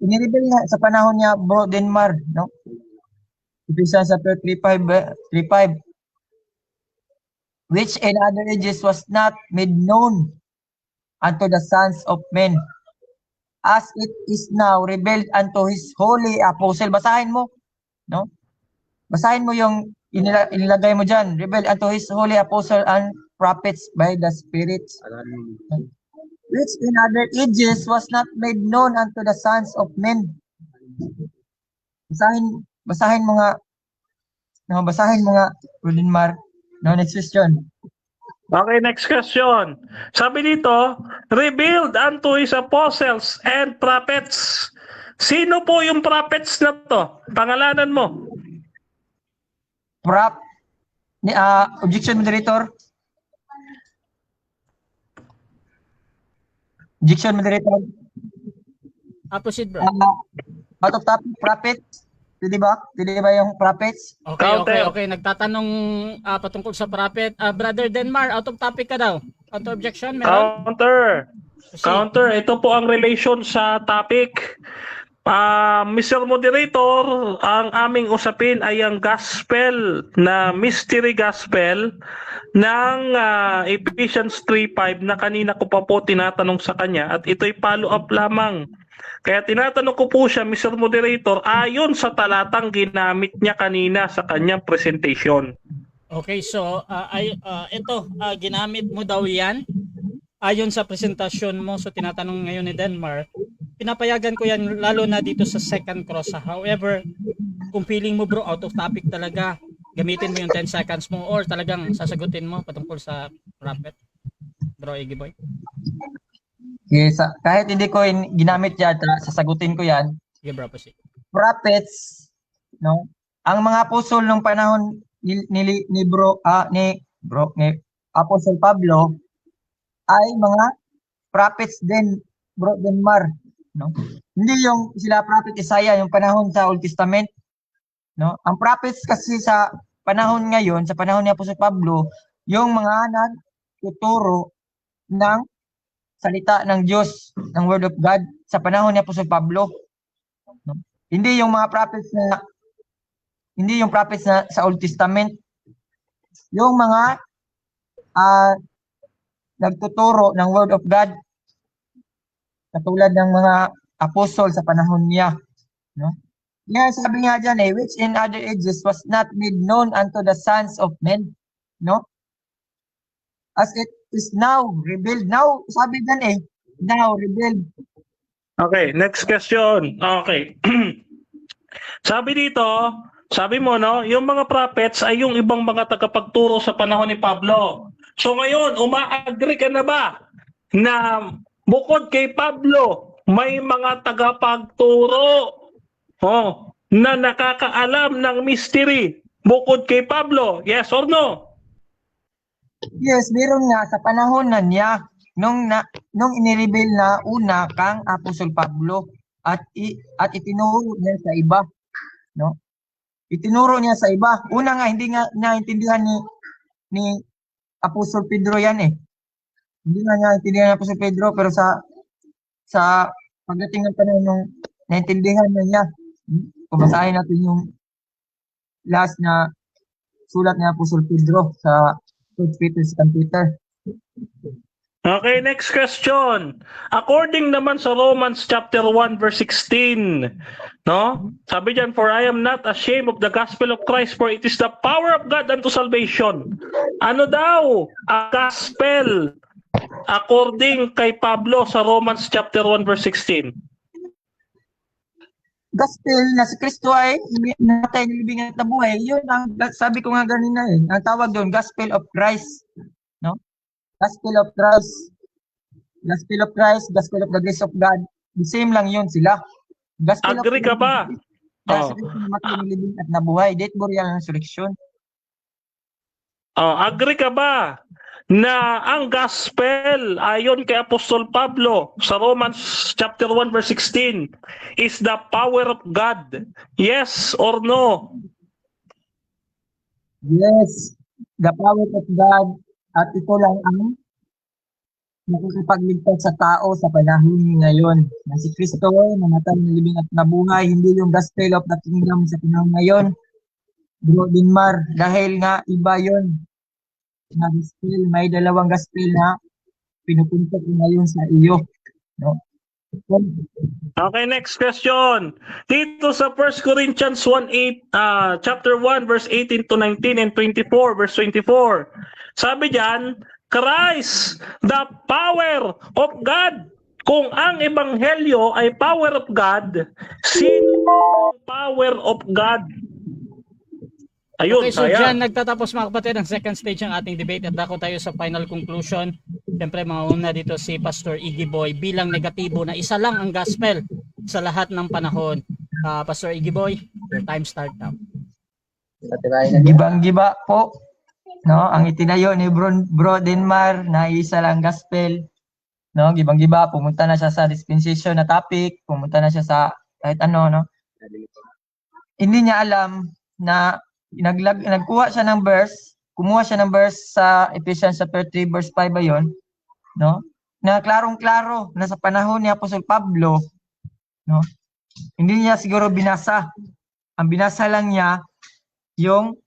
S4: Ini-reveal nga sa panahon niya, Bro Denmar, no? Ephesians chapter 3:5. Which in other ages was not made known unto the sons of men, as it is now revealed unto his holy apostle. Basahin mo, no? Basahin mo yung inilagay mo dyan. Revealed unto his holy apostle and prophets by the Spirit. which in other ages was not made known unto the sons of men. Basahin mo nga, no, basahin mo nga, Rudinmar. No, next question.
S3: Okay, next question. Sabi dito, revealed unto his apostles and prophets. Sino po yung prophets na to? Pangalanan mo.
S4: Objection, moderator. Objection, moderator.
S2: Proceed, bro.
S4: Out of topic, prophets. Pwede ba? Pwede ba yung prophets?
S2: Okay. Nagtatanong patungkol sa prophet. Brother Denmar, out of topic ka daw. Counter objection, meron?
S3: Counter. Ito po ang relation sa topic. Mr. Moderator, ang aming usapin ay ang gospel na mystery gospel ng Ephesians 3:5 na kanina ko pa po tinatanong sa kanya at ito'y follow up lamang. Kaya tinatanong ko po siya, Mr. Moderator, ayon sa talatang ginamit niya kanina sa kanyang presentation.
S2: Okay, so ginamit mo daw yan ayon sa presentasyon mo. So tinatanong ngayon ni Denmar, pinapayagan ko yan lalo na dito sa second cross. However, kung feeling mo bro, out of topic talaga, gamitin mo yung 10 seconds mo or talagang sasagutin mo patungkol sa prophet. Bro, Iggy Boy.
S4: Yes, kahit hindi ko ginamit yan, sasagutin ko yan.
S2: Sige bro, proceed.
S4: Prophets, no? Ang mga apostol nung panahon ni Apostle Pablo ay mga prophets din, bro Denmar, no? Hindi yung sila prophet Isaiah yung panahon sa Old Testament, no? Ang prophets kasi sa panahon ngayon, sa panahon ni Apostle Pablo, yung mga nagtuturo ng salita ng Diyos, ng Word of God sa panahon ni Apostol Pablo. No? Hindi yung mga prophets na sa Old Testament. Yung mga nagtuturo ng Word of God katulad ng mga apostol sa panahon niya. No? Yan, sabi nga dyan which in other ages was not made known unto the sons of men. No? As it is now revealed. Now, sabi dyan now revealed.
S3: Okay, next question. Okay. Sabi dito, sabi mo no, yung mga prophets ay yung ibang mga tagapagturo sa panahon ni Pablo. So ngayon, uma-agree ka na ba na bukod kay Pablo, may mga tagapagturo na nakakaalam ng mystery bukod kay Pablo? Yes or no?
S4: Yes, meron nga sa panahon na niya nung inireveal na una kang Apostol Pablo at itinuro niya sa iba, no? Itinuro niya sa iba. Una nga hindi nga naintindihan ni Apostol Pedro yan Hindi nga naintindihan ni Apostol Pedro pero sa pagdating ng panahon nung naintindihan niya. Kung basahin natin yung last na sulat ni Apostol Pedro sa Peter.
S3: Okay, next question. According naman sa Romans chapter 1 verse 16, no? Sabi diyan, for I am not ashamed of the gospel of Christ, for it is the power of God unto salvation. Ano daw ang gospel according kay Pablo sa Romans chapter 1 verse 16?
S4: Gospel na si Kristo ay natay nilibing at nabuhay. Yun ang sabi ko nga ganina Ang tawag doon, Gospel of Christ. No? Gospel of Christ. Gospel of Christ, Gospel of the grace of God. The same lang yun sila. Gospel
S3: Agree ka ba?
S4: Gospel of namatay nilibing at nabuhay. Death, burial, and resurrection.
S3: Agree ka ba na ang gospel ayon kay Apostol Pablo sa Romans chapter 1 verse 16 is the power of God? Yes or no?
S4: Yes, the power of God at ito lang ang nakakapagligtas sa tao sa panahon ngayon. Na si Kristo namatay, nilibing at nabuhay, hindi yung gospel of the kingdom sa panahon ngayon. Bro Denmar, dahil nga iba yon na gospel, may dalawang gospel na pinupunta ko ngayon sa iyo. No?
S3: Okay, next question. Dito sa 1 Corinthians 1:8, chapter 1 verse 18 to 19 and 24 verse 24. Sabi diyan, Christ, the power of God. Kung ang ebanghelyo ay power of God, sino ang power of God? Ayun,
S2: Okay, so
S3: sayang.
S2: dyan nagtatapos mga kapatid ang second stage ng ating debate at dako tayo sa final conclusion. Siyempre mauna dito si Pastor Iggy Boy bilang negatibo na isa lang ang gospel sa lahat ng panahon. Pastor Iggy Boy, your time start now.
S5: Patirahin na
S4: Gibang-giba po, no? Ang itinayo ni Bro Denmar na isa lang gospel, no? Gibang-giba, pumunta na siya sa dispensation na topic, pumunta na siya sa kahit ano, no? Hindi niya alam na nagkuha siya ng verse, kumuha siya ng verse sa Ephesians chapter 3 verse 5 ba yun, no? Na klarong-klaro na sa panahon ni Apostol Pablo, no? Hindi niya siguro binasa. Ang binasa lang niya yung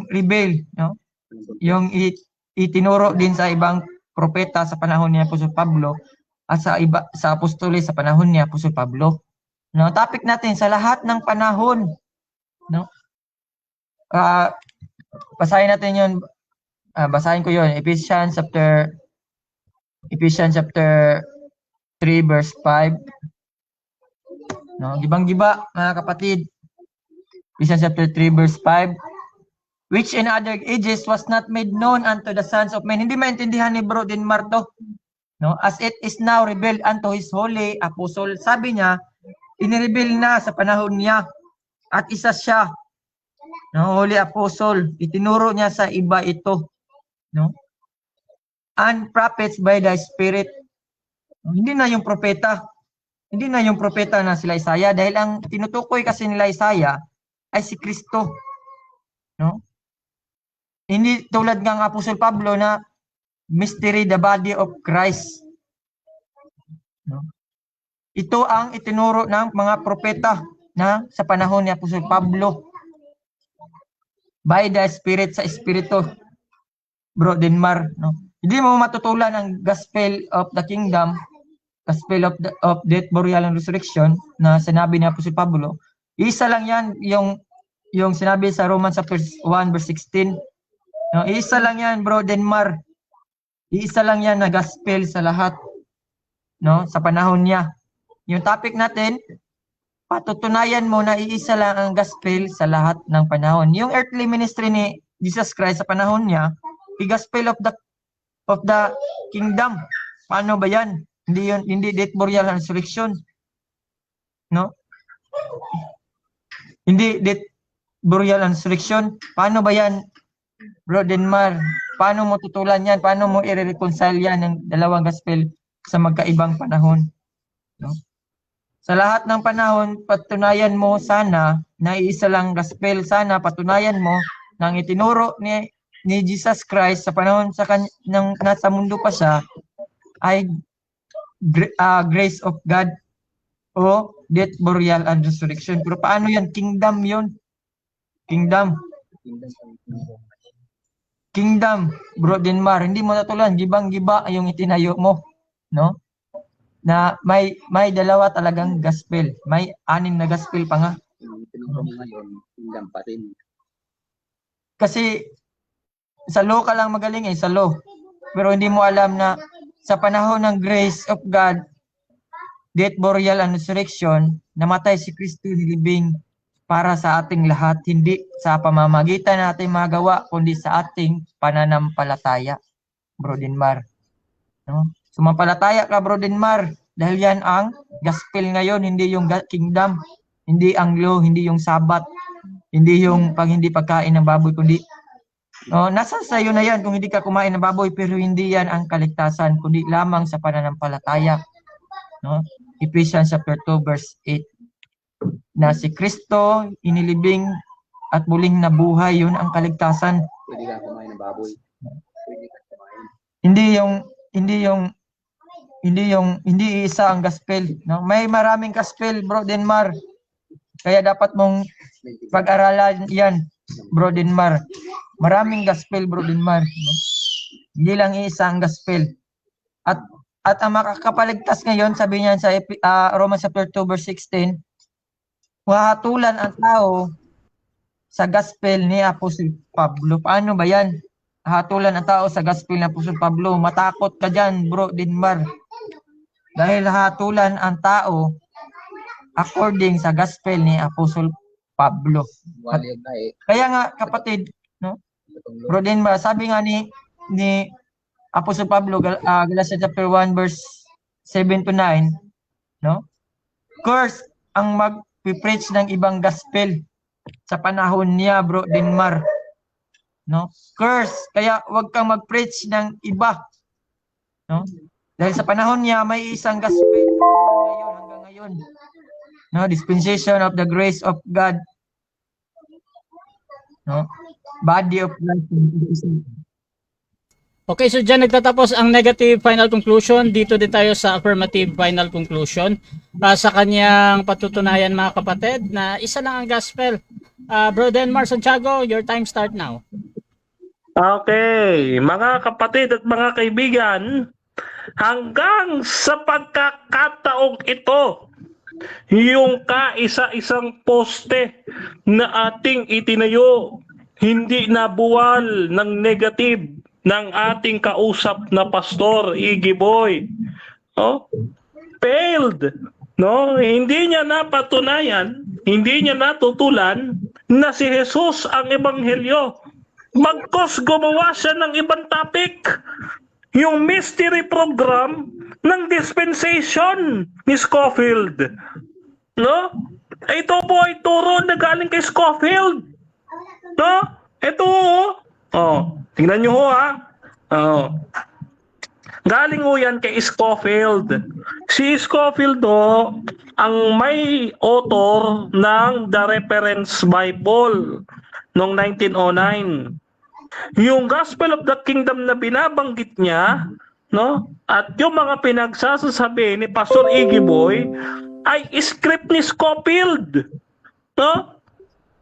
S4: rebel, no? Yung itinuro din sa ibang propeta sa panahon ni Apostol Pablo at sa apostoles sa panahon ni Apostol Pablo. No, topic natin sa lahat ng panahon, no? Basahin natin 'yon. Basahin ko 'yon, Ephesians chapter 3 verse 5. No, gibang-giba mga kapatid. Ephesians chapter 3 verse 5, which in other ages was not made known unto the sons of men. Hindi maintindihan ni Bro Denmar to, no? As it is now revealed unto his holy apostle. Sabi niya, inireveal na sa panahon niya at isa siya, no, holy apostle. Itinuro niya sa iba ito, no? And prophets by the Spirit. Hindi na yung propeta. Hindi na yung propeta na sila Isaiah dahil ang tinutukoy kasi nila Isaiah ay si Kristo, no? Hindi tulad ng Apostol Pablo na mystery the body of Christ, no? Ito ang itinuro ng mga propeta na sa panahon ni Apostol Pablo by the Spirit, sa Espiritu, Bro Denmar, no? Hindi mo matutulan ang gospel of the kingdom, gospel of death, burial, and resurrection na sinabi ni Apostol Pablo. Isa lang yan, yung sinabi sa Romans 1 verse 16. No, isa lang yan, Bro Denmar. Isa lang yan na gospel sa lahat, no, sa panahon niya. Yung topic natin, patutunayan mo na iisa lang ang gospel sa lahat ng panahon. Yung earthly ministry ni Jesus Christ sa panahon niya, the gospel of the kingdom. Paano ba yan? Hindi death, burial, and resurrection. No? Hindi death, burial, and resurrection. Paano ba yan, Bro Denmar? Paano mo tutulan yan? Paano mo i-reconcile yan ng dalawang gospel sa magkaibang panahon? No? Sa lahat ng panahon, patunayan mo sana na iisa lang gospel. Sana patunayan mo nang itinuro ni Jesus Christ sa panahon nang nasa mundo pa siya ay grace of God o death, burial, and resurrection. Pero paano yan? Kingdom yun. Kingdom, Bro Denmar. Hindi mo natulan. Gibang-giba yung itinayo mo, no? Na may dalawa talagang gospel. May 6 na gospel pa nga.
S5: Kingdom pa rin.
S4: Kasi sa law ka lang magaling sa law. Pero hindi mo alam na sa panahon ng grace of God, death, burial, and resurrection, namatay si Kristo nilibing para sa ating lahat, hindi sa pamamagitan ng ating magawa, kundi sa ating pananampalataya, Bro Denmar. No? Sumampalataya ka, Bro Denmar, dahil yan ang gospel ngayon, hindi yung kingdom, hindi ang law, hindi yung sabat, hindi yung hindi pagkain ng baboy, kundi nasa sayo na yan kung hindi ka kumain ng baboy, pero hindi yan ang kaligtasan, kundi lamang sa pananampalataya. No? Ephesians chapter 2 verse 8. Na si Kristo inilibing at muling nabuhay, yun ang kaligtasan.
S5: Pwede ka kumain ng baboy. Pwede ka kumain.
S4: Hindi isa ang gospel, no? May maraming gospel, Bro Denmar. Kaya dapat mong pag-aralan yan, Bro Denmar. Maraming gospel, Bro Denmar, no? Hindi lang isa ang gospel. At ang makakapaligtas ngayon, sabi niya sa Romans chapter 2 verse 16, hatulan ang tao sa gospel ni Apostol Pablo. Paano ba yan? hatulan ang tao sa gospel ng Apostol Pablo. Matakot ka dyan, bro Dinmar. Dahil hatulan ang tao according sa gospel ni Apostol Pablo.
S5: Wali na eh.
S4: Kaya nga kapatid, no? Bro Dinmar, sabi nga ni Apostol Pablo, Galatians chapter 1 verse 7 to 9, no? Curse ang mag-preach ng ibang gospel sa panahon niya, bro Dinmar. No? Curse. Kaya wag kang mag-preach ng iba. No? Dahil sa panahon niya may isang gospel ngayon hanggang ngayon. No, dispensation of the grace of God. No? Body of Christ.
S2: Okay, so dyan nagtatapos ang negative final conclusion. Dito din tayo sa affirmative final conclusion. Sa kanyang patutunayan mga kapatid na isa lang ang gospel. Bro Denmar Santiago, your time start now.
S3: Okay, mga kapatid at mga kaibigan, hanggang sa pagkakataong ito, yung kaisa-isang poste na ating itinayo, hindi nabuwal ng negative ng ating kausap na pastor, Iggy Boy. Oh, failed. No, hindi niya napatunayan, hindi niya natutulan na si Jesus ang ebanghelyo. Bagkus gumawa siya ng ibang topic. Yung mystery program ng dispensation ni Scofield. No? Ito po ay turo na galing kay Scofield. No? Ito tingnan nyo ho ha. Galing ho yan kay Scofield. Si Scofield ang may author ng The Reference Bible noong 1909. Yung Gospel of the Kingdom na binabanggit niya, no? At yung mga pinagsasasabi ni Pastor Iggy Boy ay script ni Scofield. No?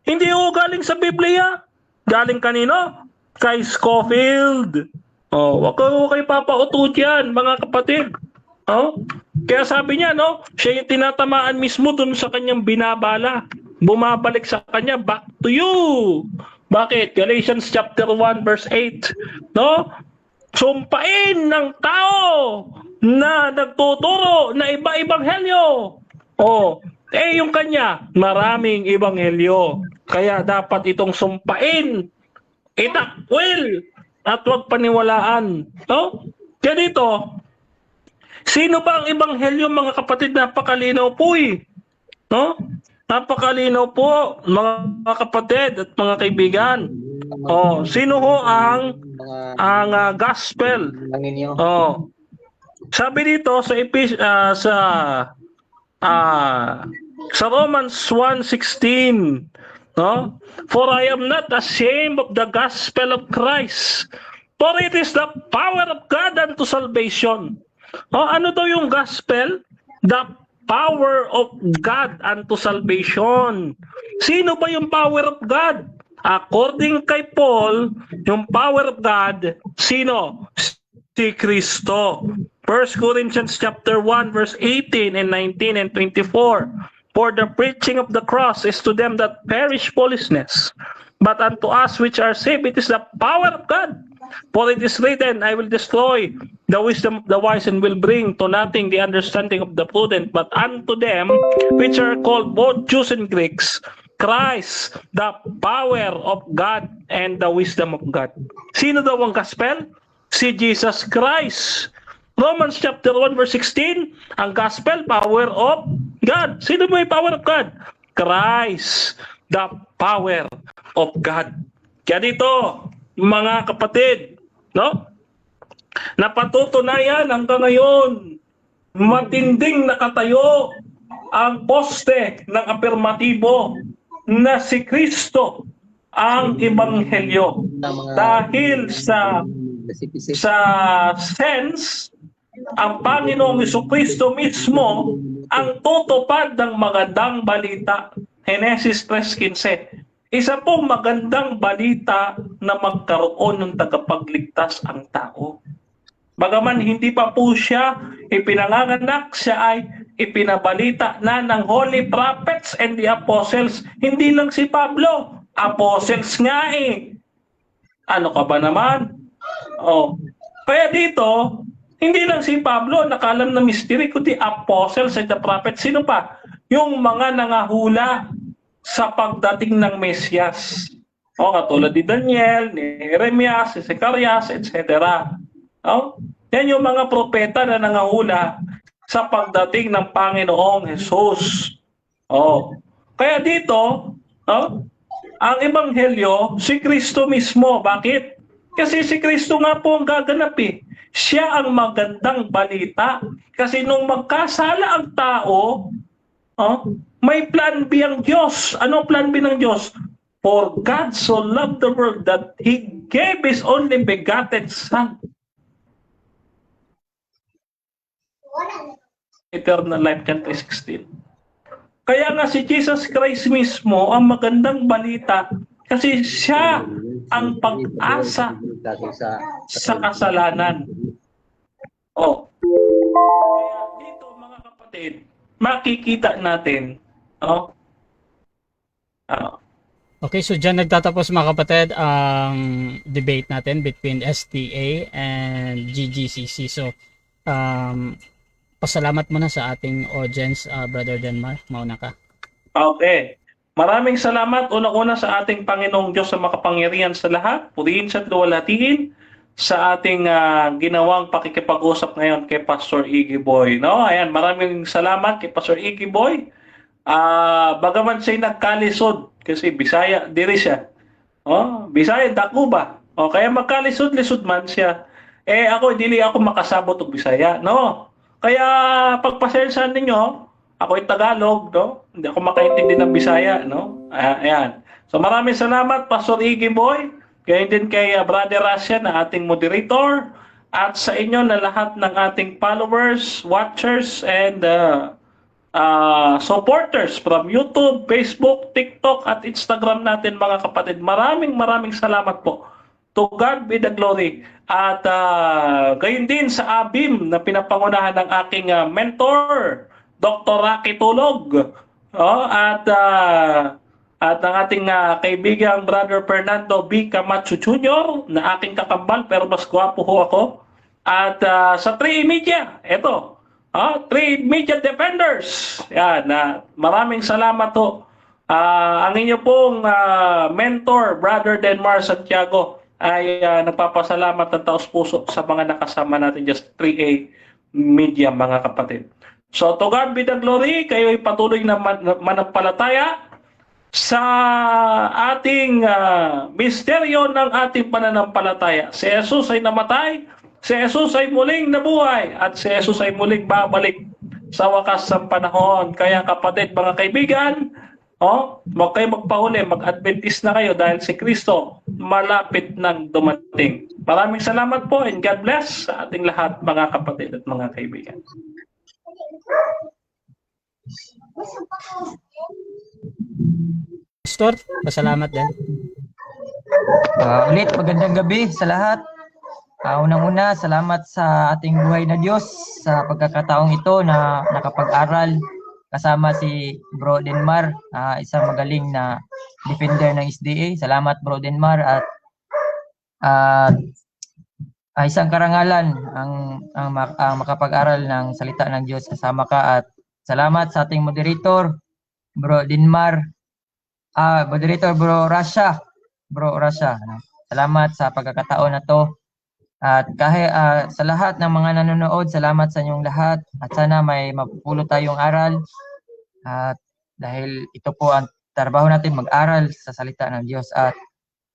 S3: Hindi ho galing sa Biblia. Galing kanino? Kay Scofield. Wag kayo papauto dyan, mga kapatid. Kaya sabi niya, no, siya yung tinatamaan mismo dun sa kanyang binabala. Bumabalik sa kanya, back to you. Bakit? Galatians chapter 1 verse 8. No? Sumpain ng tao na nagtuturo na iba-ibang helyo. Yung kanya, maraming ibanghelyo. Kaya dapat itong sumpain, itakwil, at huwag paniwalaan. No? Kaya dito, sino ba ang ibanghelyo, mga kapatid? Napakalinaw po eh. No? Napakalinaw po, mga kapatid at mga kaibigan. Sino ho ang gospel? Sabi dito sa Romans 1:16, no? For I am not ashamed of the gospel of Christ, for it is the power of God unto salvation. Ano daw yung gospel? The power of God unto salvation. Sino ba yung power of God? According kay Paul, yung power of God, sino? Si Kristo. 1 Corinthians chapter 1 verse 18 and 19 and 24. For the preaching of the cross is to them that perish foolishness, but unto us which are saved it is the power of God. For it is written, I will destroy the wisdom of the wise and will bring to nothing the understanding of the prudent. But unto them which are called both Jews and Greeks, Christ, the power of God and the wisdom of God. Sino daw ang gospel? Si Jesus Christ. Romans chapter 1 verse 16, ang gospel, power of God. Sino may power of God? Christ, the power of God. Kaya dito, mga kapatid, no? Napatutunayan hanggang ngayon, matinding nakatayo ang poste ng apirmatibo na si Kristo ang ebanghelyo. Dahil sa sense, ang Panginoong Jesucristo mismo ang tutupad ng magandang balita. Genesis 3:15. Isa pong magandang balita na magkaroon ng tagapagligtas ang tao. Bagaman hindi pa po siya ipinanganganak, siya ay ipinabalita na ng holy prophets and the apostles. Hindi lang si Pablo, apostles nga eh. Ano ka ba naman? Oh. Kaya dito, hindi lang si Pablo nakalam na mystery, kundi apostles and the prophets. Sino pa? Yung mga nangahula sa pagdating ng Mesyas. O, katulad ni Daniel, ni Jeremias, ni Zacarias, etc. O, yan yung mga propeta na nangahula sa pagdating ng Panginoong Jesus. O, kaya dito, ang ebanghelyo, si Kristo mismo. Bakit? Kasi si Kristo nga po ang gaganap eh. Siya ang magandang balita. Kasi nung magkasala ang tao, may plan B ang Diyos. Ano plan B ng Diyos? For God so loved the world that He gave His only begotten Son. Eternal life, John 3:16. Kaya nga si Jesus Christ mismo ang magandang balita kasi siya ang pag-asa sa kasalanan. Oh. Kaya dito mga kapatid, makikita natin,
S2: Okay, so dyan nagtatapos mga kapatid ang debate natin between STA and GGCC. So, pasalamat muna sa ating audience, Brother Denmar. Mauna ka.
S3: Okay. Maraming salamat unang-una sa ating Panginoong Diyos sa makapangyarihan sa lahat. Purihin siya at luwalhatiin sa ating ginawang pakikipag-usap ngayon kay Pastor Iggy Boy. No? Ayan, maraming salamat kay Pastor Iggy Boy. Bagaman siya'y nagkalisod kasi Bisaya, diri siya. Bisaya, dako ba? Kaya magkalisod-lisod man siya. Ako, dili ako makasabot og Bisaya. No? Kaya pagpasensyahan ninyo, ako'y Tagalog, no? Hindi ako makaintindi ng Bisaya, no? Ayan. So maraming salamat, Pastor Iggy Boy. Kaya din kay Brother Rasha na ating moderator. At sa inyo na lahat ng ating followers, watchers, and supporters from YouTube, Facebook, TikTok, at Instagram natin mga kapatid. Maraming salamat po. To God be the glory. At gayon din sa ABIM na pinapangunahan ng aking mentor, Dr. Rocky Tulog. At ang ating kaibigang Brother Fernando B. Camacho Jr. na aking kakambal pero mas gwapo ho ako. At sa 3 Media, ito, 3 Media Defenders. Yan, maraming salamat ho. Ang inyo pong mentor, Brother Denmar Santiago, ay nagpapasalamat ng taos puso sa mga nakasama natin just 3A Media mga kapatid. So to God be the glory, kayo ay patuloy na manampalataya sa ating misteryo ng ating pananampalataya. Si Jesus ay namatay, si Jesus ay muling nabuhay, at si Jesus ay muling babalik sa wakas ng panahon. Kaya kapatid, mga kaibigan, huwag kayo magpahuli, mag-Adventist na kayo dahil si Kristo malapit nang dumating. Maraming salamat po and God bless sa ating lahat mga kapatid at mga kaibigan.
S2: Pastor, pasalamat din.
S4: Ulit, magandang gabi sa lahat. Unang-una, salamat sa ating buhay na Diyos sa pagkakataong ito na nakapag-aral kasama si Bro Denmar, isang magaling na defender ng SDA. Salamat Bro Denmar at isang karangalan ang makapag-aral ng salita ng Diyos kasama ka, at salamat sa ating moderator Bro Denmar, moderator Bro Rasha. Salamat sa pagkakataon na to. At kahit sa lahat ng mga nanonood, salamat sa inyong lahat at sana may mapupulot tayong aral. At dahil ito po ang trabaho natin, mag-aral sa salita ng Diyos. At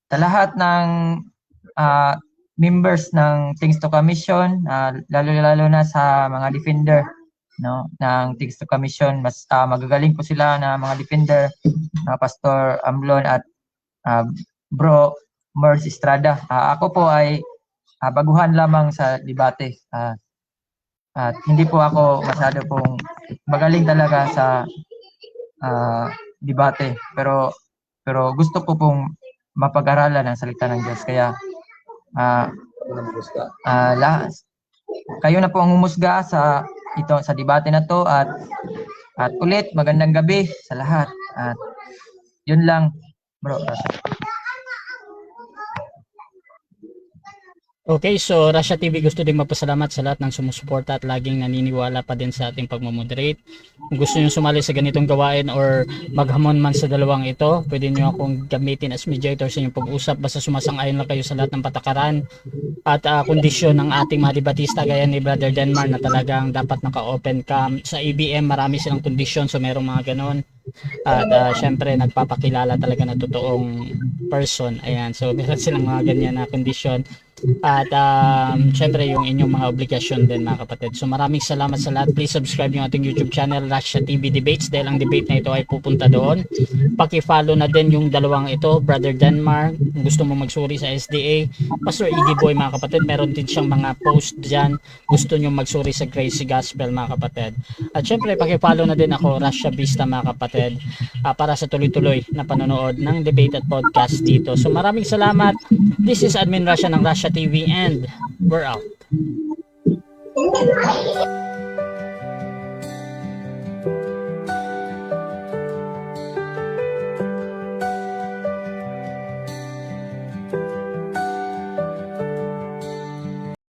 S4: sa lahat ng members ng Things to Commission, lalo na sa mga defender, no, ng Things to Commission, mas magagaling po sila na mga defender, Pastor Amblon at Bro Merz Estrada. Ako po ay baguhan lamang sa debate. At hindi po ako masyado pong magaling talaga sa debate. Pero gusto ko pong mapag-aralan ang salita ng Diyos. Kaya kayo na po ang humusga sa debate na to. At ulit, magandang gabi sa lahat. At yun lang, bro.
S2: Okay, so Russia TV gusto din magpasalamat sa lahat ng sumusuporta at laging naniniwala pa din sa ating pagmamoderate. Kung gusto nyo sumali sa ganitong gawain or maghamon man sa dalawang ito, pwede nyo akong gamitin as mediator sa inyong pag-usap. Basta sumasang-ayon lang kayo sa lahat ng patakaran at kondisyon ng ating mga debatista gaya ni Brother Denmark na talagang dapat naka-open cam. Sa EBM marami silang kondisyon, so merong mga ganon. At syempre nagpapakilala talaga na totoong person. Ayan, so meron silang mga ganyan na kondisyon. At syempre yung inyong mga obligasyon din mga kapatid. So maraming salamat sa lahat. Please subscribe yung ating YouTube channel Russia TV Debates dahil ang debate na ito ay pupunta doon. Paki-follow na din yung dalawang ito, Brother Denmark. Kung gusto mo magsuri sa SDA, Pastor Iggy Boy mga kapatid, meron din siyang mga post dyan. Gusto nyo magsuri sa Gracie Gospel mga kapatid. At syempre paki-follow na din ako, Russia Vista mga kapatid, para sa tuloy-tuloy na panonood ng debate at podcast dito. So maraming salamat. This is Admin Russia ng Russia TV and we're out.